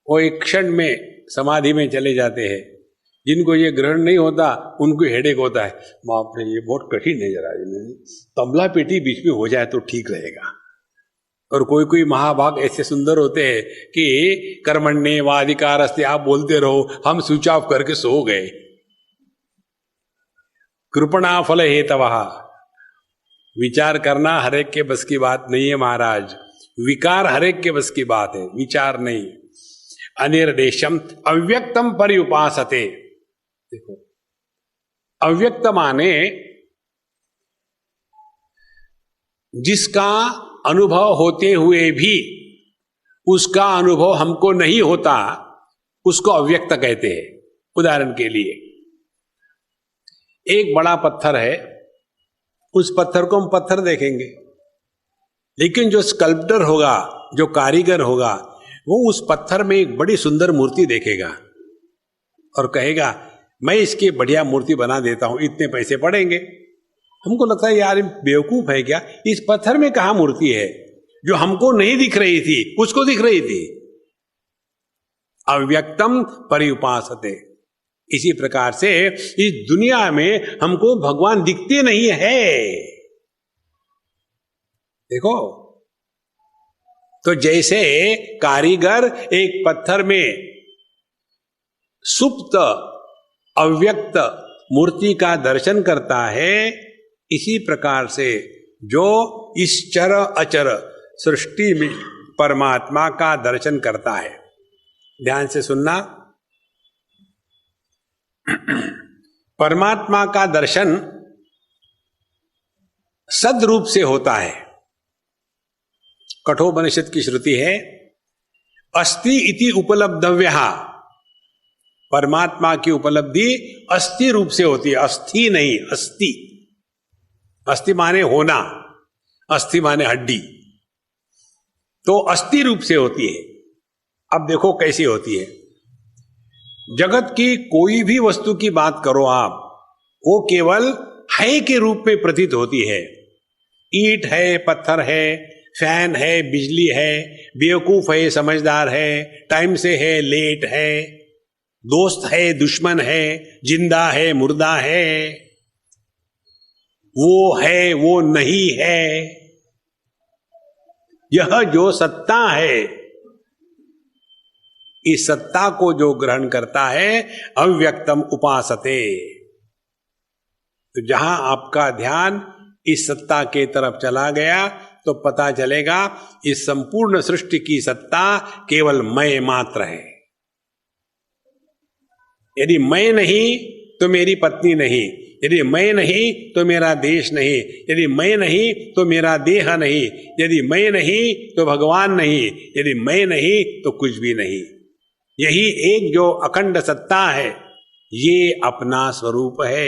वो एक क्षण में समाधि में चले जाते हैं। जिनको ये ग्रहण नहीं होता उनको हेडेक होता है, बाप रे ये बहुत कठिन है, जरा तबला पेटी बीच में हो जाए तो ठीक रहेगा। और कोई कोई महाभाग ऐसे सुंदर होते हैं कि कर्मण्ये वाधिकारस्ते आप बोलते रहो, हम स्विच ऑफ करके सो गए। कृपणा फल हेतवः, विचार करना हरेक के बस की बात नहीं है महाराज, विकार हरेक के बस की बात है, विचार नहीं। अनिर्देशम अव्यक्तम पर्युपासते। देखो अव्यक्त माने जिसका अनुभव होते हुए भी उसका अनुभव हमको नहीं होता, उसको अव्यक्त कहते हैं। उदाहरण के लिए एक बड़ा पत्थर है, उस पत्थर को हम पत्थर देखेंगे, लेकिन जो स्कल्प्टर होगा, जो कारीगर होगा, वो उस पत्थर में एक बड़ी सुंदर मूर्ति देखेगा और कहेगा मैं इसकी बढ़िया मूर्ति बना देता हूं, इतने पैसे पड़ेंगे। हमको लगता है यार बेवकूफ है क्या, इस पत्थर में कहां मूर्ति है? जो हमको नहीं दिख रही थी उसको दिख रही थी। अव्यक्तम पर्युपासते। इसी प्रकार से इस दुनिया में हमको भगवान दिखते नहीं है। देखो, तो जैसे कारीगर एक पत्थर में सुप्त अव्यक्त मूर्ति का दर्शन करता है, इसी प्रकार से जो इस चर अचर सृष्टि में परमात्मा का दर्शन करता है। ध्यान से सुनना, परमात्मा का दर्शन सद्रूप से होता है। कठोपनिषद की श्रुति है, अस्ति इति उपलब्धव्यः। परमात्मा की उपलब्धि अस्थि रूप से होती है, अस्थि नहीं, अस्थि। अस्थि माने होना, अस्थि माने हड्डी, तो अस्थि रूप से होती है। अब देखो कैसी होती है। जगत की कोई भी वस्तु की बात करो आप, वो केवल है के रूप में प्रतीत होती है। ईंट है, पत्थर है, फैन है, बिजली है, बेवकूफ है, समझदार है, टाइम से है, लेट है, दोस्त है, दुश्मन है, जिंदा है, मुर्दा है, वो है, वो नहीं है। यह जो सत्ता है, इस सत्ता को जो ग्रहण करता है, अव्यक्तम उपासते। तो जहां आपका ध्यान इस सत्ता के तरफ चला गया तो पता चलेगा इस संपूर्ण सृष्टि की सत्ता केवल मैं मात्र है। यदि मैं नहीं तो मेरी पत्नी नहीं, यदि मैं नहीं तो मेरा देश नहीं, यदि मैं नहीं तो मेरा देह नहीं, यदि मैं नहीं तो भगवान नहीं, यदि मैं नहीं तो कुछ भी नहीं। यही एक जो अखंड सत्ता है, ये अपना स्वरूप है।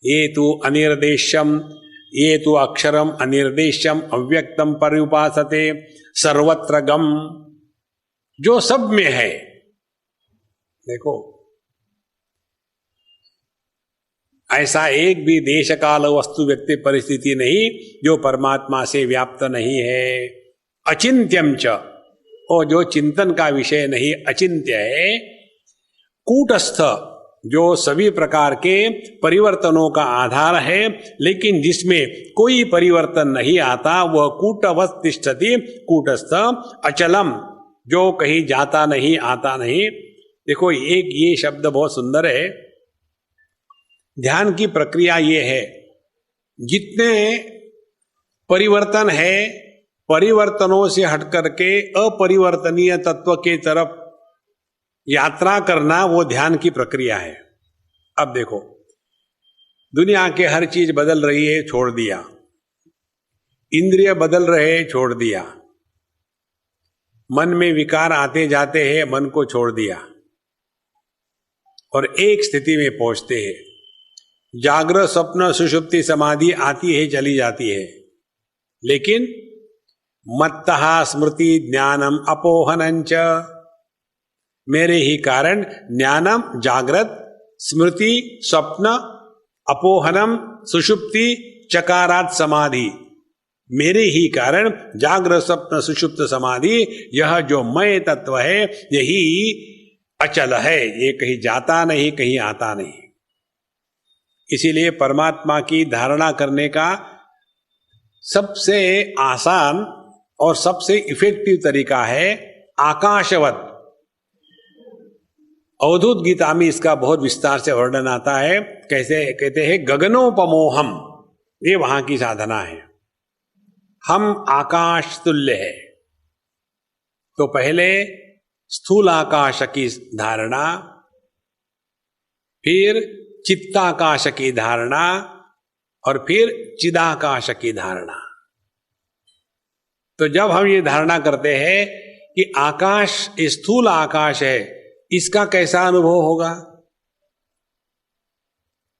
ये तो अनिर्देश्यम, ये तो अक्षरम अनिर्देश्यम अव्यक्तम पर्युपासते सर्वत्र गम, जो सब में है। देखो, ऐसा एक भी देश काल वस्तु व्यक्ति परिस्थिति नहीं जो परमात्मा से व्याप्त नहीं है। अचिंत्यम च, और जो चिंतन का विषय नहीं, अचिंत्य है। कूटस्थ, जो सभी प्रकार के परिवर्तनों का आधार है, लेकिन जिसमें कोई परिवर्तन नहीं आता, वह कूटवत् तिष्ठति कूटस्थ। अचलम, जो कहीं जाता नहीं, आता नहीं। देखो, एक ये शब्द बहुत सुंदर है। ध्यान की प्रक्रिया ये है, जितने परिवर्तन है, परिवर्तनों से हट करके अपरिवर्तनीय तत्व के तरफ यात्रा करना, वो ध्यान की प्रक्रिया है। अब देखो, दुनिया के हर चीज बदल रही है, छोड़ दिया। इंद्रिय बदल रहे, छोड़ दिया। मन में विकार आते जाते हैं, मन को छोड़ दिया और एक स्थिति में पहुंचते हैं। जागृत, स्वप्न, सुषुप्ति, समाधि आती है, चली जाती है, लेकिन मत्तः स्मृति ज्ञानम अपोहनंच, मेरे ही कारण ज्ञानम जागृत, स्मृति स्वप्न, अपोहनम सुषुप्ति, चकारात समाधि, मेरे ही कारण जागृत स्वप्न सुषुप्त समाधि, यह जो मैं तत्व है यही अचल है, ये कहीं जाता नहीं, कहीं आता नहीं। इसीलिए परमात्मा की धारणा करने का सबसे आसान और सबसे इफेक्टिव तरीका है आकाशवत। अवधूत गीता में इसका बहुत विस्तार से वर्णन आता है। कैसे कहते हैं, गगनोपमोहम, ये वहां की साधना है। हम आकाश तुल्य है। तो पहले स्थूल आकाश की धारणा, फिर चित्ताकाश की धारणा, और फिर चिदाकाश की धारणा। तो जब हम ये धारणा करते हैं कि आकाश स्थूल आकाश है, इसका कैसा अनुभव होगा?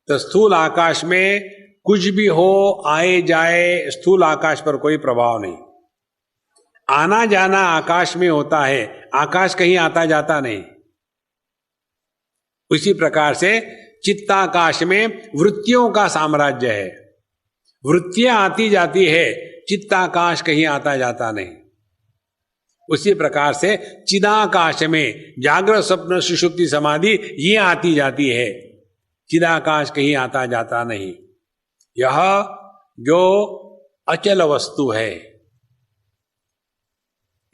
तो स्थूल आकाश में कुछ भी हो, आए जाए, स्थूल आकाश पर कोई प्रभाव नहीं। आना जाना आकाश में होता है, आकाश कहीं आता जाता नहीं। उसी प्रकार से चित्ताकाश में वृत्तियों का साम्राज्य है, वृत्तियां आती जाती है, चित्ताकाश कहीं आता जाता नहीं। उसी प्रकार से चिदाकाश में जागृत स्वप्न सुषुप्ति समाधि ये आती जाती है, चिदाकाश कहीं आता जाता नहीं। यह जो अचल वस्तु है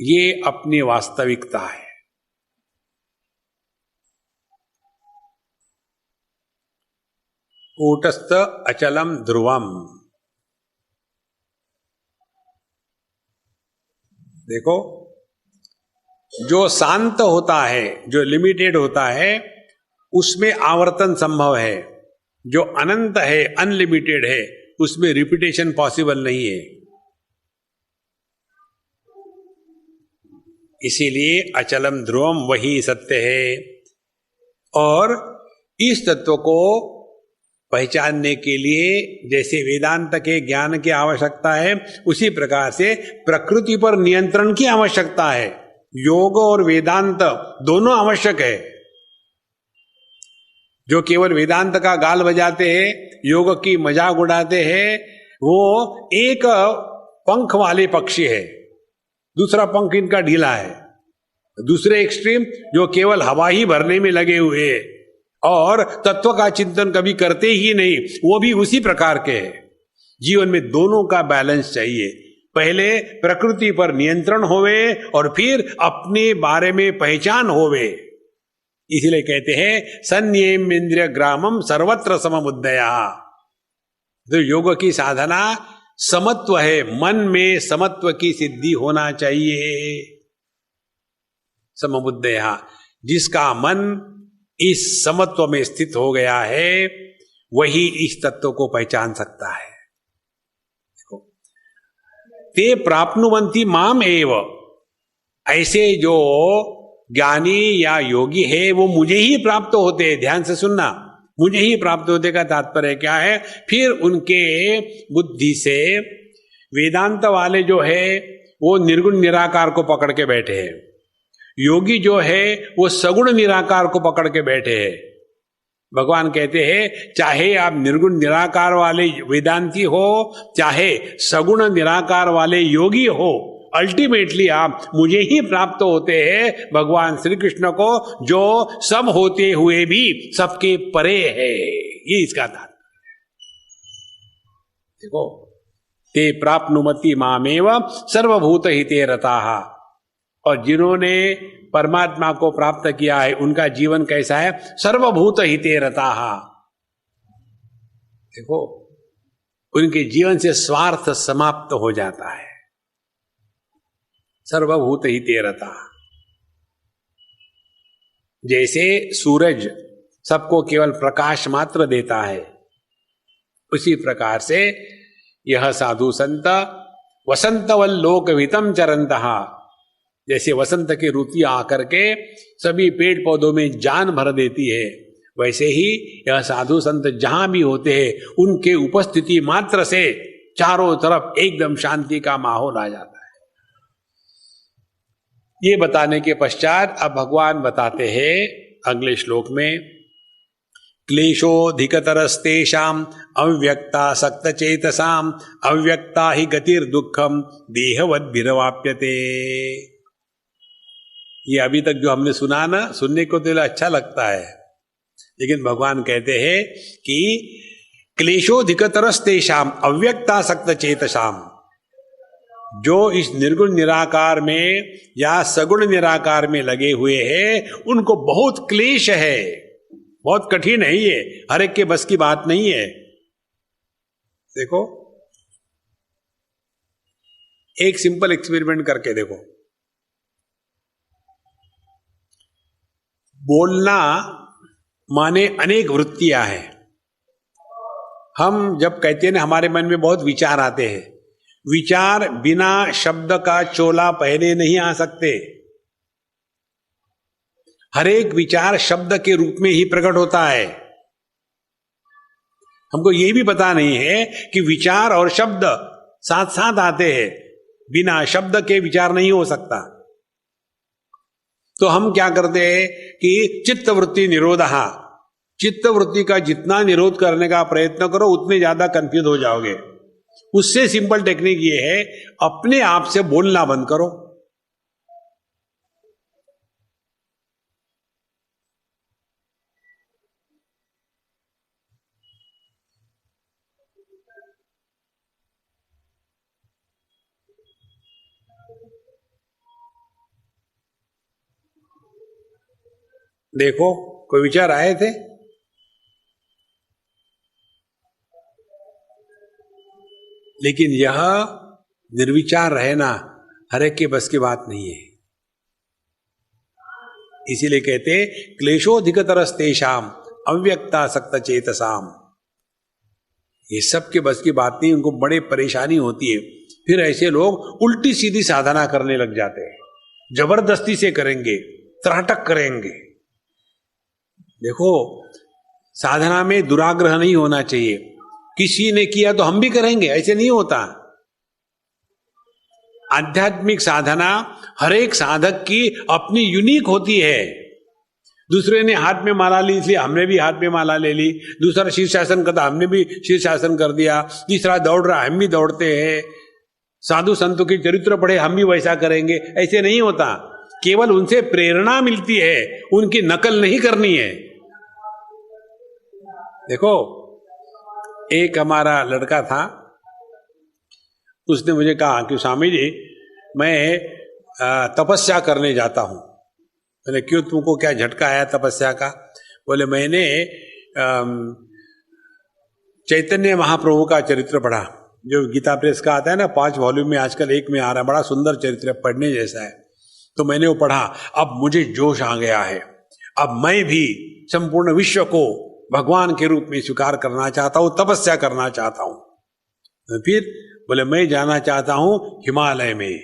ये अपनी वास्तविकता है। कूटस्थ अचलम ध्रुवम। देखो, जो शांत होता है, जो लिमिटेड होता है, उसमें आवर्तन संभव है। जो अनंत है, अनलिमिटेड है, उसमें रिपीटेशन पॉसिबल नहीं है। इसीलिए अचलम ध्रुवम वही सत्य है। और इस तत्व को पहचानने के लिए जैसे वेदांत के ज्ञान की आवश्यकता है, उसी प्रकार से प्रकृति पर नियंत्रण की आवश्यकता है। योग और वेदांत दोनों आवश्यक है। जो केवल वेदांत का गाल बजाते हैं, योग की मजाक उड़ाते हैं, वो एक पंख वाले पक्षी है, दूसरा पंख इनका ढीला है। दूसरे एक्सट्रीम जो केवल हवा ही भरने में लगे हुए और तत्व का चिंतन कभी करते ही नहीं, वो भी उसी प्रकार के हैं। जीवन में दोनों का बैलेंस चाहिए। पहले प्रकृति पर नियंत्रण होवे और फिर अपने बारे में पहचान होवे। इसलिए कहते हैं संयम इंद्रिय ग्रामम सर्वत्र सममुद्दया। तो योग की साधना समत्व है, मन में समत्व की सिद्धि होना चाहिए। सममुद्दया, जिसका मन इस समत्व में स्थित हो गया है वही इस तत्व को पहचान सकता है। देखो, ते प्राप्नुवन्ति माम एव, ऐसे जो ज्ञानी या योगी है वो मुझे ही प्राप्त होते हैं। ध्यान से सुनना, मुझे ही प्राप्त होने का तात्पर्य क्या है? फिर उनके बुद्धि से वेदांत वाले जो है वो निर्गुण निराकार को पकड़ के बैठे हैं, योगी जो है वो सगुण निराकार को पकड़ के बैठे हैं। भगवान कहते हैं चाहे आप निर्गुण निराकार वाले वेदांती हो, चाहे सगुण निराकार वाले योगी हो, अल्टीमेटली आप मुझे ही प्राप्त होते हैं, भगवान श्री कृष्ण को, जो सब होते हुए भी सबके परे है। ये इसका तात्पर्य। देखो, ते प्राप्नुमति मामेव सर्वभूत हिते रताः। और जिन्होंने परमात्मा को प्राप्त किया है उनका जीवन कैसा है? सर्वभूत हिते रताः। देखो, उनके जीवन से स्वार्थ समाप्त हो जाता है। सर्वभूत हिते रताः। जैसे सूरज सबको केवल प्रकाश मात्र देता है, उसी प्रकार से यह साधु संत वसंतवल्लोकवितं चरन्तः, जैसे वसंत की ऋतु आकर के सभी पेड़ पौधों में जान भर देती है, वैसे ही यह साधु संत जहां भी होते हैं उनके उपस्थिति मात्र से चारों तरफ एकदम शांति का माहौल आ जाता है। ये बताने के पश्चात अब भगवान बताते हैं अगले श्लोक में, क्लेशोऽधिकतरस्तेषाम् अव्यक्तासक्त चेतसाम् अव्यक्ता ही गतिर्दुःखम् देहवद्भिरवाप्यते। ये अभी तक जो हमने सुना ना, सुनने को तो अच्छा लगता है, लेकिन भगवान कहते हैं कि क्लेशोऽधिकतरस्तेषाम् अव्यक्तासक्त चेतसाम्, जो इस निर्गुण निराकार में या सगुण निराकार में लगे हुए हैं उनको बहुत क्लेश है, बहुत कठिन है। ये हर एक के बस की बात नहीं है। देखो, एक सिंपल एक्सपेरिमेंट करके देखो। बोलना माने अनेक वृत्तियां हैं। हम जब कहते हैं ना, हमारे मन में बहुत विचार आते हैं। विचार बिना शब्द का चोला पहने नहीं आ सकते। हर एक विचार शब्द के रूप में ही प्रकट होता है। हमको ये भी पता नहीं है कि विचार और शब्द साथ साथ आते हैं, बिना शब्द के विचार नहीं हो सकता। तो हम क्या करते हैं कि चित्तवृत्ति निरोधः, चित्तवृत्ति का जितना निरोध करने का प्रयत्न करो उतने ज्यादा कंफ्यूज हो जाओगे। उससे सिंपल टेक्निक ये है, अपने आप से बोलना बंद करो। देखो, कोई विचार आए थे? लेकिन यह निर्विचार रहना हर एक के बस की बात नहीं है। इसीलिए कहते क्लेशोधिकतरस्तेषाम अव्यक्तासक्त चेतसाम। ये सब के बस की बात नहीं, उनको बड़े परेशानी होती है। फिर ऐसे लोग उल्टी सीधी साधना करने लग जाते हैं, जबरदस्ती से करेंगे, त्राटक करेंगे। देखो, साधना में दुराग्रह नहीं होना चाहिए। किसी ने किया तो हम भी करेंगे, ऐसे नहीं होता। आध्यात्मिक साधना हर एक साधक की अपनी यूनिक होती है। दूसरे ने हाथ में माला ली इसलिए हमने भी हाथ में माला ले ली, दूसरा शीर्षासन करता हमने भी शीर्षासन कर दिया, तीसरा दौड़ रहा हम भी दौड़ते हैं, साधु संतों के चरित्र पढ़े हम भी वैसा करेंगे, ऐसे नहीं होता। केवल उनसे प्रेरणा मिलती है, उनकी नकल नहीं करनी है। देखो, एक हमारा लड़का था, उसने मुझे कहा कि स्वामी जी मैं तपस्या करने जाता हूं। मैंने क्यों, तुमको क्या झटका आया तपस्या का? बोले मैंने चैतन्य महाप्रभु का चरित्र पढ़ा, जो गीता प्रेस का आता है ना, 5 वॉल्यूम में, आजकल 1 में आ रहा है, बड़ा सुंदर चरित्र, पढ़ने जैसा है। तो मैंने वो पढ़ा, अब मुझे जोश आ गया है, अब मैं भी संपूर्ण विश्व को भगवान के रूप में स्वीकार करना चाहता हूं, तपस्या करना चाहता हूं। तो फिर बोले मैं जाना चाहता हूं हिमालय में,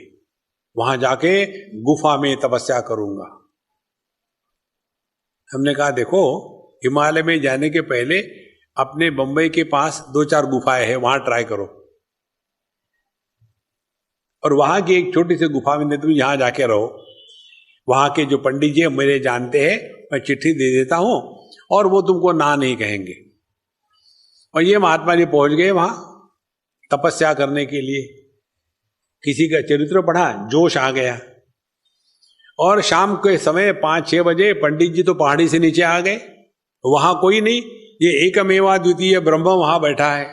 वहां जाके गुफा में तपस्या करूंगा। हमने कहा देखो, हिमालय में जाने के पहले अपने बंबई के पास 2-4 गुफाएं हैं, वहां ट्राई करो, और वहां की एक छोटी सी गुफा में तुम यहां जाके रहो। वहां के जो पंडित जी मेरे जानते हैं, मैं चिट्ठी दे देता हूं और वो तुमको ना नहीं कहेंगे। और ये महात्मा जी पहुंच गए वहां तपस्या करने के लिए। किसी का चरित्र पढ़ा, जोश आ गया, और शाम के समय 5-6 बजे पंडित जी तो पहाड़ी से नीचे आ गए, वहां कोई नहीं, ये एकमेवा द्वितीय ब्रह्म वहां बैठा है।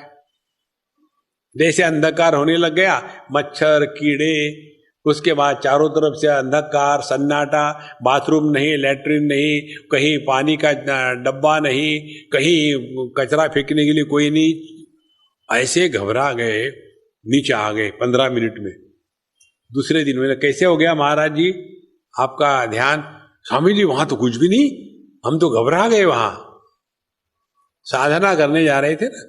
जैसे अंधकार होने लग गया, मच्छर कीड़े, उसके बाद चारों तरफ से अंधकार सन्नाटा, बाथरूम नहीं, लैट्रिन नहीं, कहीं पानी का डब्बा नहीं, कहीं कचरा फेंकने के लिए कोई नहीं। ऐसे घबरा गए, नीचे आ गए 15 मिनट में। दूसरे दिन मैंने, कैसे हो गया महाराज जी आपका ध्यान? स्वामी जी वहां तो कुछ भी नहीं, हम तो घबरा गए, वहां साधना करने जा रहे थे ना।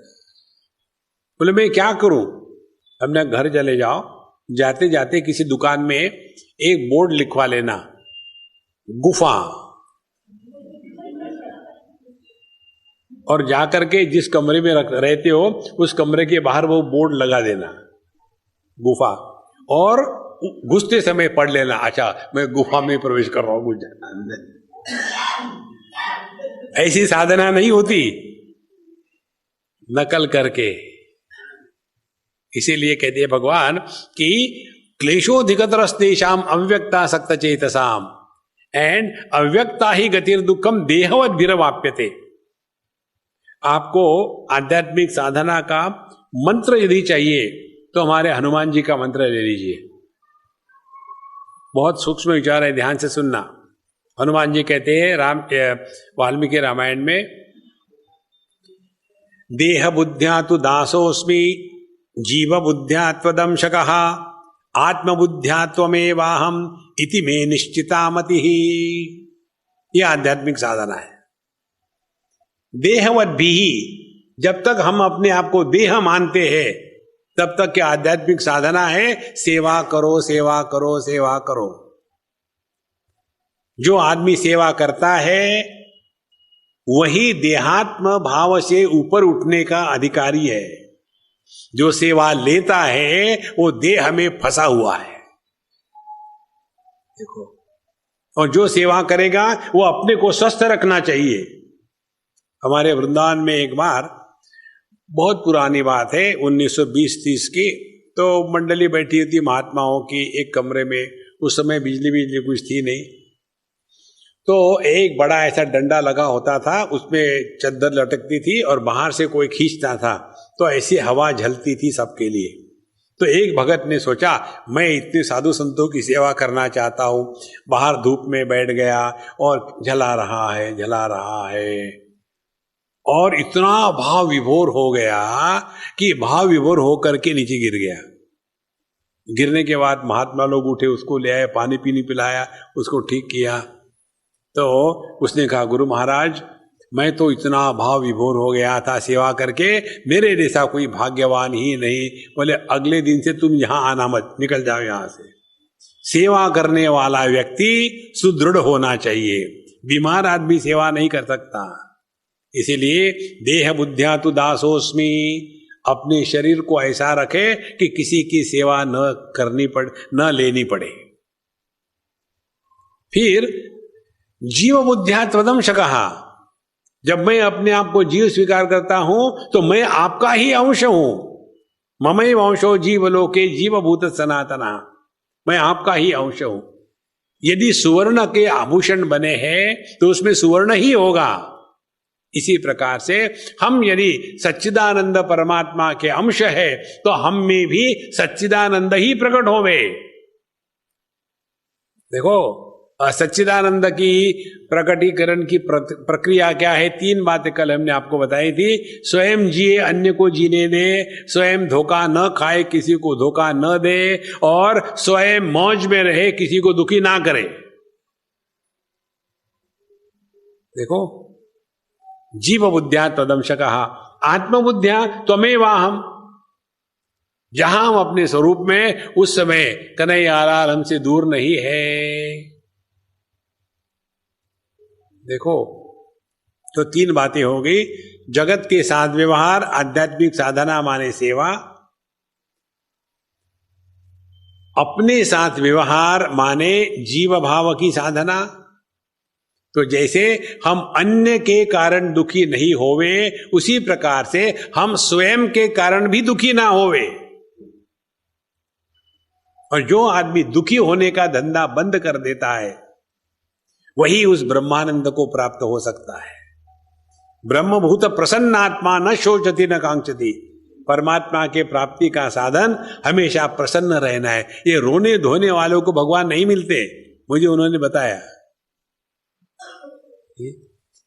बोले मैं क्या करूं? हमने घर चले जाओ, जाते जाते किसी दुकान में एक बोर्ड लिखवा लेना, गुफा, और जाकर के जिस कमरे में रहते हो उस कमरे के बाहर वो बोर्ड लगा देना, गुफा, और घुसते समय पढ़ लेना, अच्छा मैं गुफा में प्रवेश कर रहा हूं, घुस जाना अंदर। ऐसी साधना नहीं होती नकल करके। इसीलिए कहते हैं भगवान कि क्लेशोधिकतरस्तेषाम अव्यक्तासक्त चेतसाम, एंड अव्यक्ता ही गतिर दुखम देहवत विरवाप्यते। आपको आध्यात्मिक साधना का मंत्र यदि चाहिए तो हमारे हनुमान जी का मंत्र ले लीजिए। बहुत सूक्ष्म विचार है, ध्यान से सुनना। हनुमान जी कहते हैं वाल्मीकि रामायण में, देह बुद्ध्या तु दासोस्मि जीव बुद्ध्या त्वदंशकः आत्म बुद्ध्या त्वमेवाहम इति मे निश्चिता मति। यह आध्यात्मिक साधना है। देहवत भी, जब तक हम अपने आप को देह मानते हैं तब तक क्या आध्यात्मिक साधना है? सेवा करो, सेवा करो, सेवा करो। जो आदमी सेवा करता है वही देहात्म भाव से ऊपर उठने का अधिकारी है। जो सेवा लेता है वो देह में फंसा हुआ है। देखो, और जो सेवा करेगा वो अपने को स्वस्थ रखना चाहिए। हमारे वृंदावन में एक बार, बहुत पुरानी बात है, 1920-30 की, तो मंडली बैठी थी महात्माओं की एक कमरे में। उस समय बिजली कुछ थी नहीं, तो एक बड़ा ऐसा डंडा लगा होता था, उसमें चद्दर लटकती थी और बाहर से कोई खींचता था, तो ऐसी हवा झलती थी सबके लिए। तो एक भगत ने सोचा, मैं इतने साधु संतों की सेवा करना चाहता हूं। बाहर धूप में बैठ गया और जला रहा है और इतना भाव विभोर हो गया कि भाव विभोर होकर के नीचे गिर गया। गिरने के बाद महात्मा लोग उठे, उसको ले आए, पानी पीनी पिलाया, उसको ठीक किया। तो उसने कहा, गुरु महाराज, मैं तो इतना भाव विभोर हो गया था सेवा करके, मेरे जैसा कोई भाग्यवान ही नहीं। बोले, अगले दिन से तुम यहां आना मत, निकल जाओ यहां से। सेवा करने वाला व्यक्ति सुदृढ़ होना चाहिए, बीमार आदमी सेवा नहीं कर सकता। इसीलिए देह बुद्ध्या तु दासोस्मि, अपने शरीर को ऐसा रखे कि किसी की सेवा न करनी पड़े, न लेनी पड़े। फिर जीव बुद्ध्या त्वदंश कहा, जब मैं अपने आप को जीव स्वीकार करता हूं तो मैं आपका ही अंश हूं। ममैव अंशो जीवलोके जीवभूत सनातना, मैं आपका ही अंश हूं। यदि सुवर्ण के आभूषण बने हैं तो उसमें सुवर्ण ही होगा। इसी प्रकार से हम यदि सच्चिदानंद परमात्मा के अंश है तो हम में भी सच्चिदानंद ही प्रकट होवे। देखो, सच्चिदानंद की प्रकटीकरण की प्रक्रिया क्या है? 3 बातें कल हमने आपको बताई थी। स्वयं जिए, अन्य को जीने दे, स्वयं धोखा न खाए, किसी को धोखा न दे, और स्वयं मौज में रहे, किसी को दुखी ना करे। देखो, जीव बुद्ध्या तदंश कहा, आत्मबुद्ध्या त्वमेवाहम्। जहां हम अपने स्वरूप में, उस समय कन्हैयालाल हमसे दूर नहीं है। देखो, तो 3 बातें हो गई। जगत के साथ व्यवहार, आध्यात्मिक साधना माने सेवा, अपने साथ व्यवहार माने जीव भाव की साधना। तो जैसे हम अन्य के कारण दुखी नहीं होवे, उसी प्रकार से हम स्वयं के कारण भी दुखी ना होवे। और जो आदमी दुखी होने का धंधा बंद कर देता है, वही उस ब्रह्मानंद को प्राप्त हो सकता है। ब्रह्मभूत प्रसन्नात्मा न शोचति न कांक्षति। परमात्मा के प्राप्ति का साधन हमेशा प्रसन्न रहना है। ये रोने धोने वालों को भगवान नहीं मिलते, मुझे उन्होंने बताया।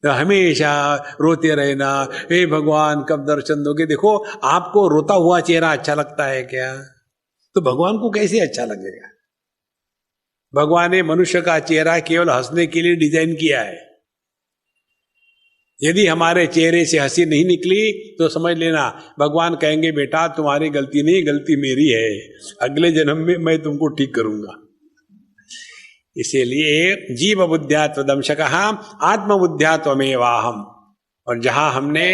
तो हमेशा रोते रहना, हे भगवान कब दर्शन दोगे। देखो, आपको रोता हुआ चेहरा अच्छा लगता है क्या? तो भगवान को कैसे अच्छा लगेगा? भगवान ने मनुष्य का चेहरा केवल हंसने के लिए डिजाइन किया है। यदि हमारे चेहरे से हंसी नहीं निकली तो समझ लेना भगवान कहेंगे, बेटा तुम्हारी गलती नहीं, गलती मेरी है, अगले जन्म में मैं तुमको ठीक करूंगा। इसीलिए जीव बुद्ध्या त्वदंश कहा, आत्मबुद्ध्या त्वमेवाहम्। और जहां हमने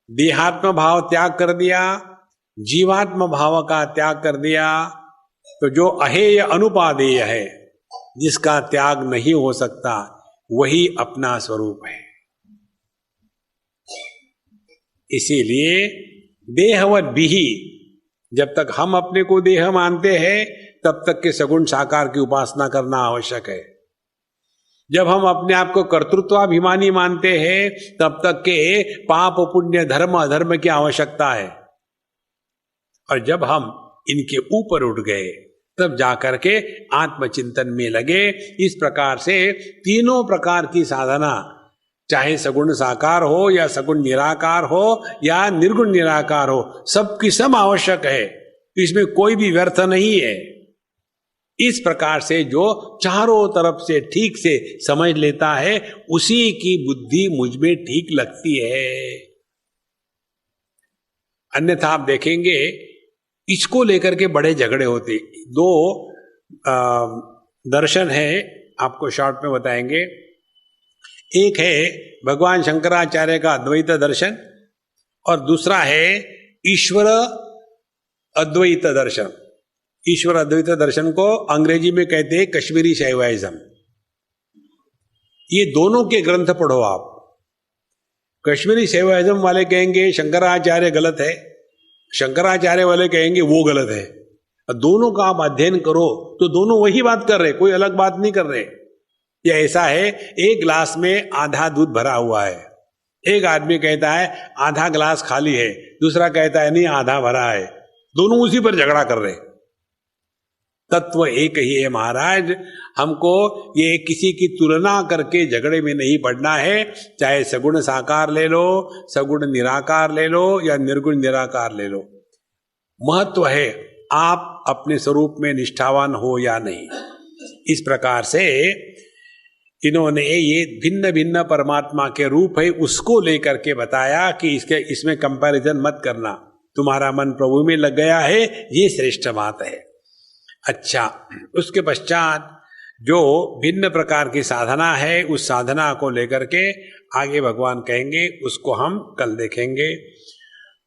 देहात्म भाव त्याग कर दिया, जीवात्म भाव का त्याग कर दिया, तो जो अहेय अनुपादेय है, जिसका त्याग नहीं हो सकता, वही अपना स्वरूप है। इसीलिए देहवत बिही, जब तक हम अपने को देह मानते हैं तब तक के सगुण साकार की उपासना करना आवश्यक है। जब हम अपने आप को कर्तृत्वाभिमानी मानते हैं तब तक के पाप पुण्य धर्म अधर्म की आवश्यकता है। और जब हम इनके ऊपर उठ गए तब जाकर के आत्मचिंतन में लगे। इस प्रकार से तीनों प्रकार की साधना, चाहे सगुण साकार हो या सगुण निराकार हो या निर्गुण निराकार हो, सबकी सब आवश्यक है। इसमें कोई भी व्यर्थ नहीं है। इस प्रकार से जो चारों तरफ से ठीक से समझ लेता है, उसी की बुद्धि मुझ में ठीक लगती है। अन्यथा आप देखेंगे इसको लेकर के बड़े झगड़े होते। 2 दर्शन है, आपको शॉर्ट में बताएंगे। एक है भगवान शंकराचार्य का अद्वैत दर्शन और दूसरा है ईश्वर अद्वैत दर्शन। ईश्वर अद्वैत दर्शन को अंग्रेजी में कहते हैं कश्मीरी शैवाइज्म। ये दोनों के ग्रंथ पढ़ो आप। कश्मीरी शैवाइज्म वाले कहेंगे शंकराचार्य गलत है, शंकराचार्य वाले कहेंगे वो गलत है। दोनों का आप अध्ययन करो तो दोनों वही बात कर रहे, कोई अलग बात नहीं कर रहे। या ऐसा है, एक गिलास में आधा दूध भरा हुआ है, एक आदमी कहता है आधा गिलास खाली है, दूसरा कहता है नहीं आधा भरा है, दोनों उसी पर झगड़ा कर रहे। तत्व एक ही है महाराज। हमको ये किसी की तुलना करके झगड़े में नहीं पड़ना है। चाहे सगुण साकार ले लो, सगुण निराकार ले लो या निर्गुण निराकार ले लो, महत्व है आप अपने स्वरूप में निष्ठावान हो या नहीं। इस प्रकार से इन्होंने ये भिन्न भिन्न परमात्मा के रूप है उसको लेकर के बताया कि इसमें कंपैरिजन मत करना, तुम्हारा मन प्रभु में लग गया है, ये श्रेष्ठ बात है। अच्छा, उसके पश्चात जो भिन्न प्रकार की साधना है उस साधना को लेकर के आगे भगवान कहेंगे, उसको हम कल देखेंगे।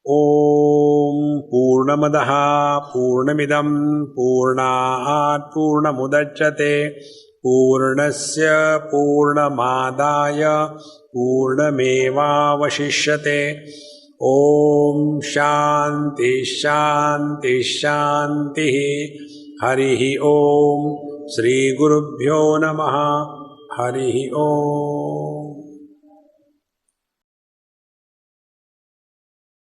ओम पूर्णमदः पूर्णमिदं पूर्णात् पूर्णमुदच्यते पूर्णस्य पूर्णमादाय पूर्णमेवावशिष्यते। ओम शांति शांति शांति। हरि ओम। श्री गुरुभ्यो नमः। हरि ओम।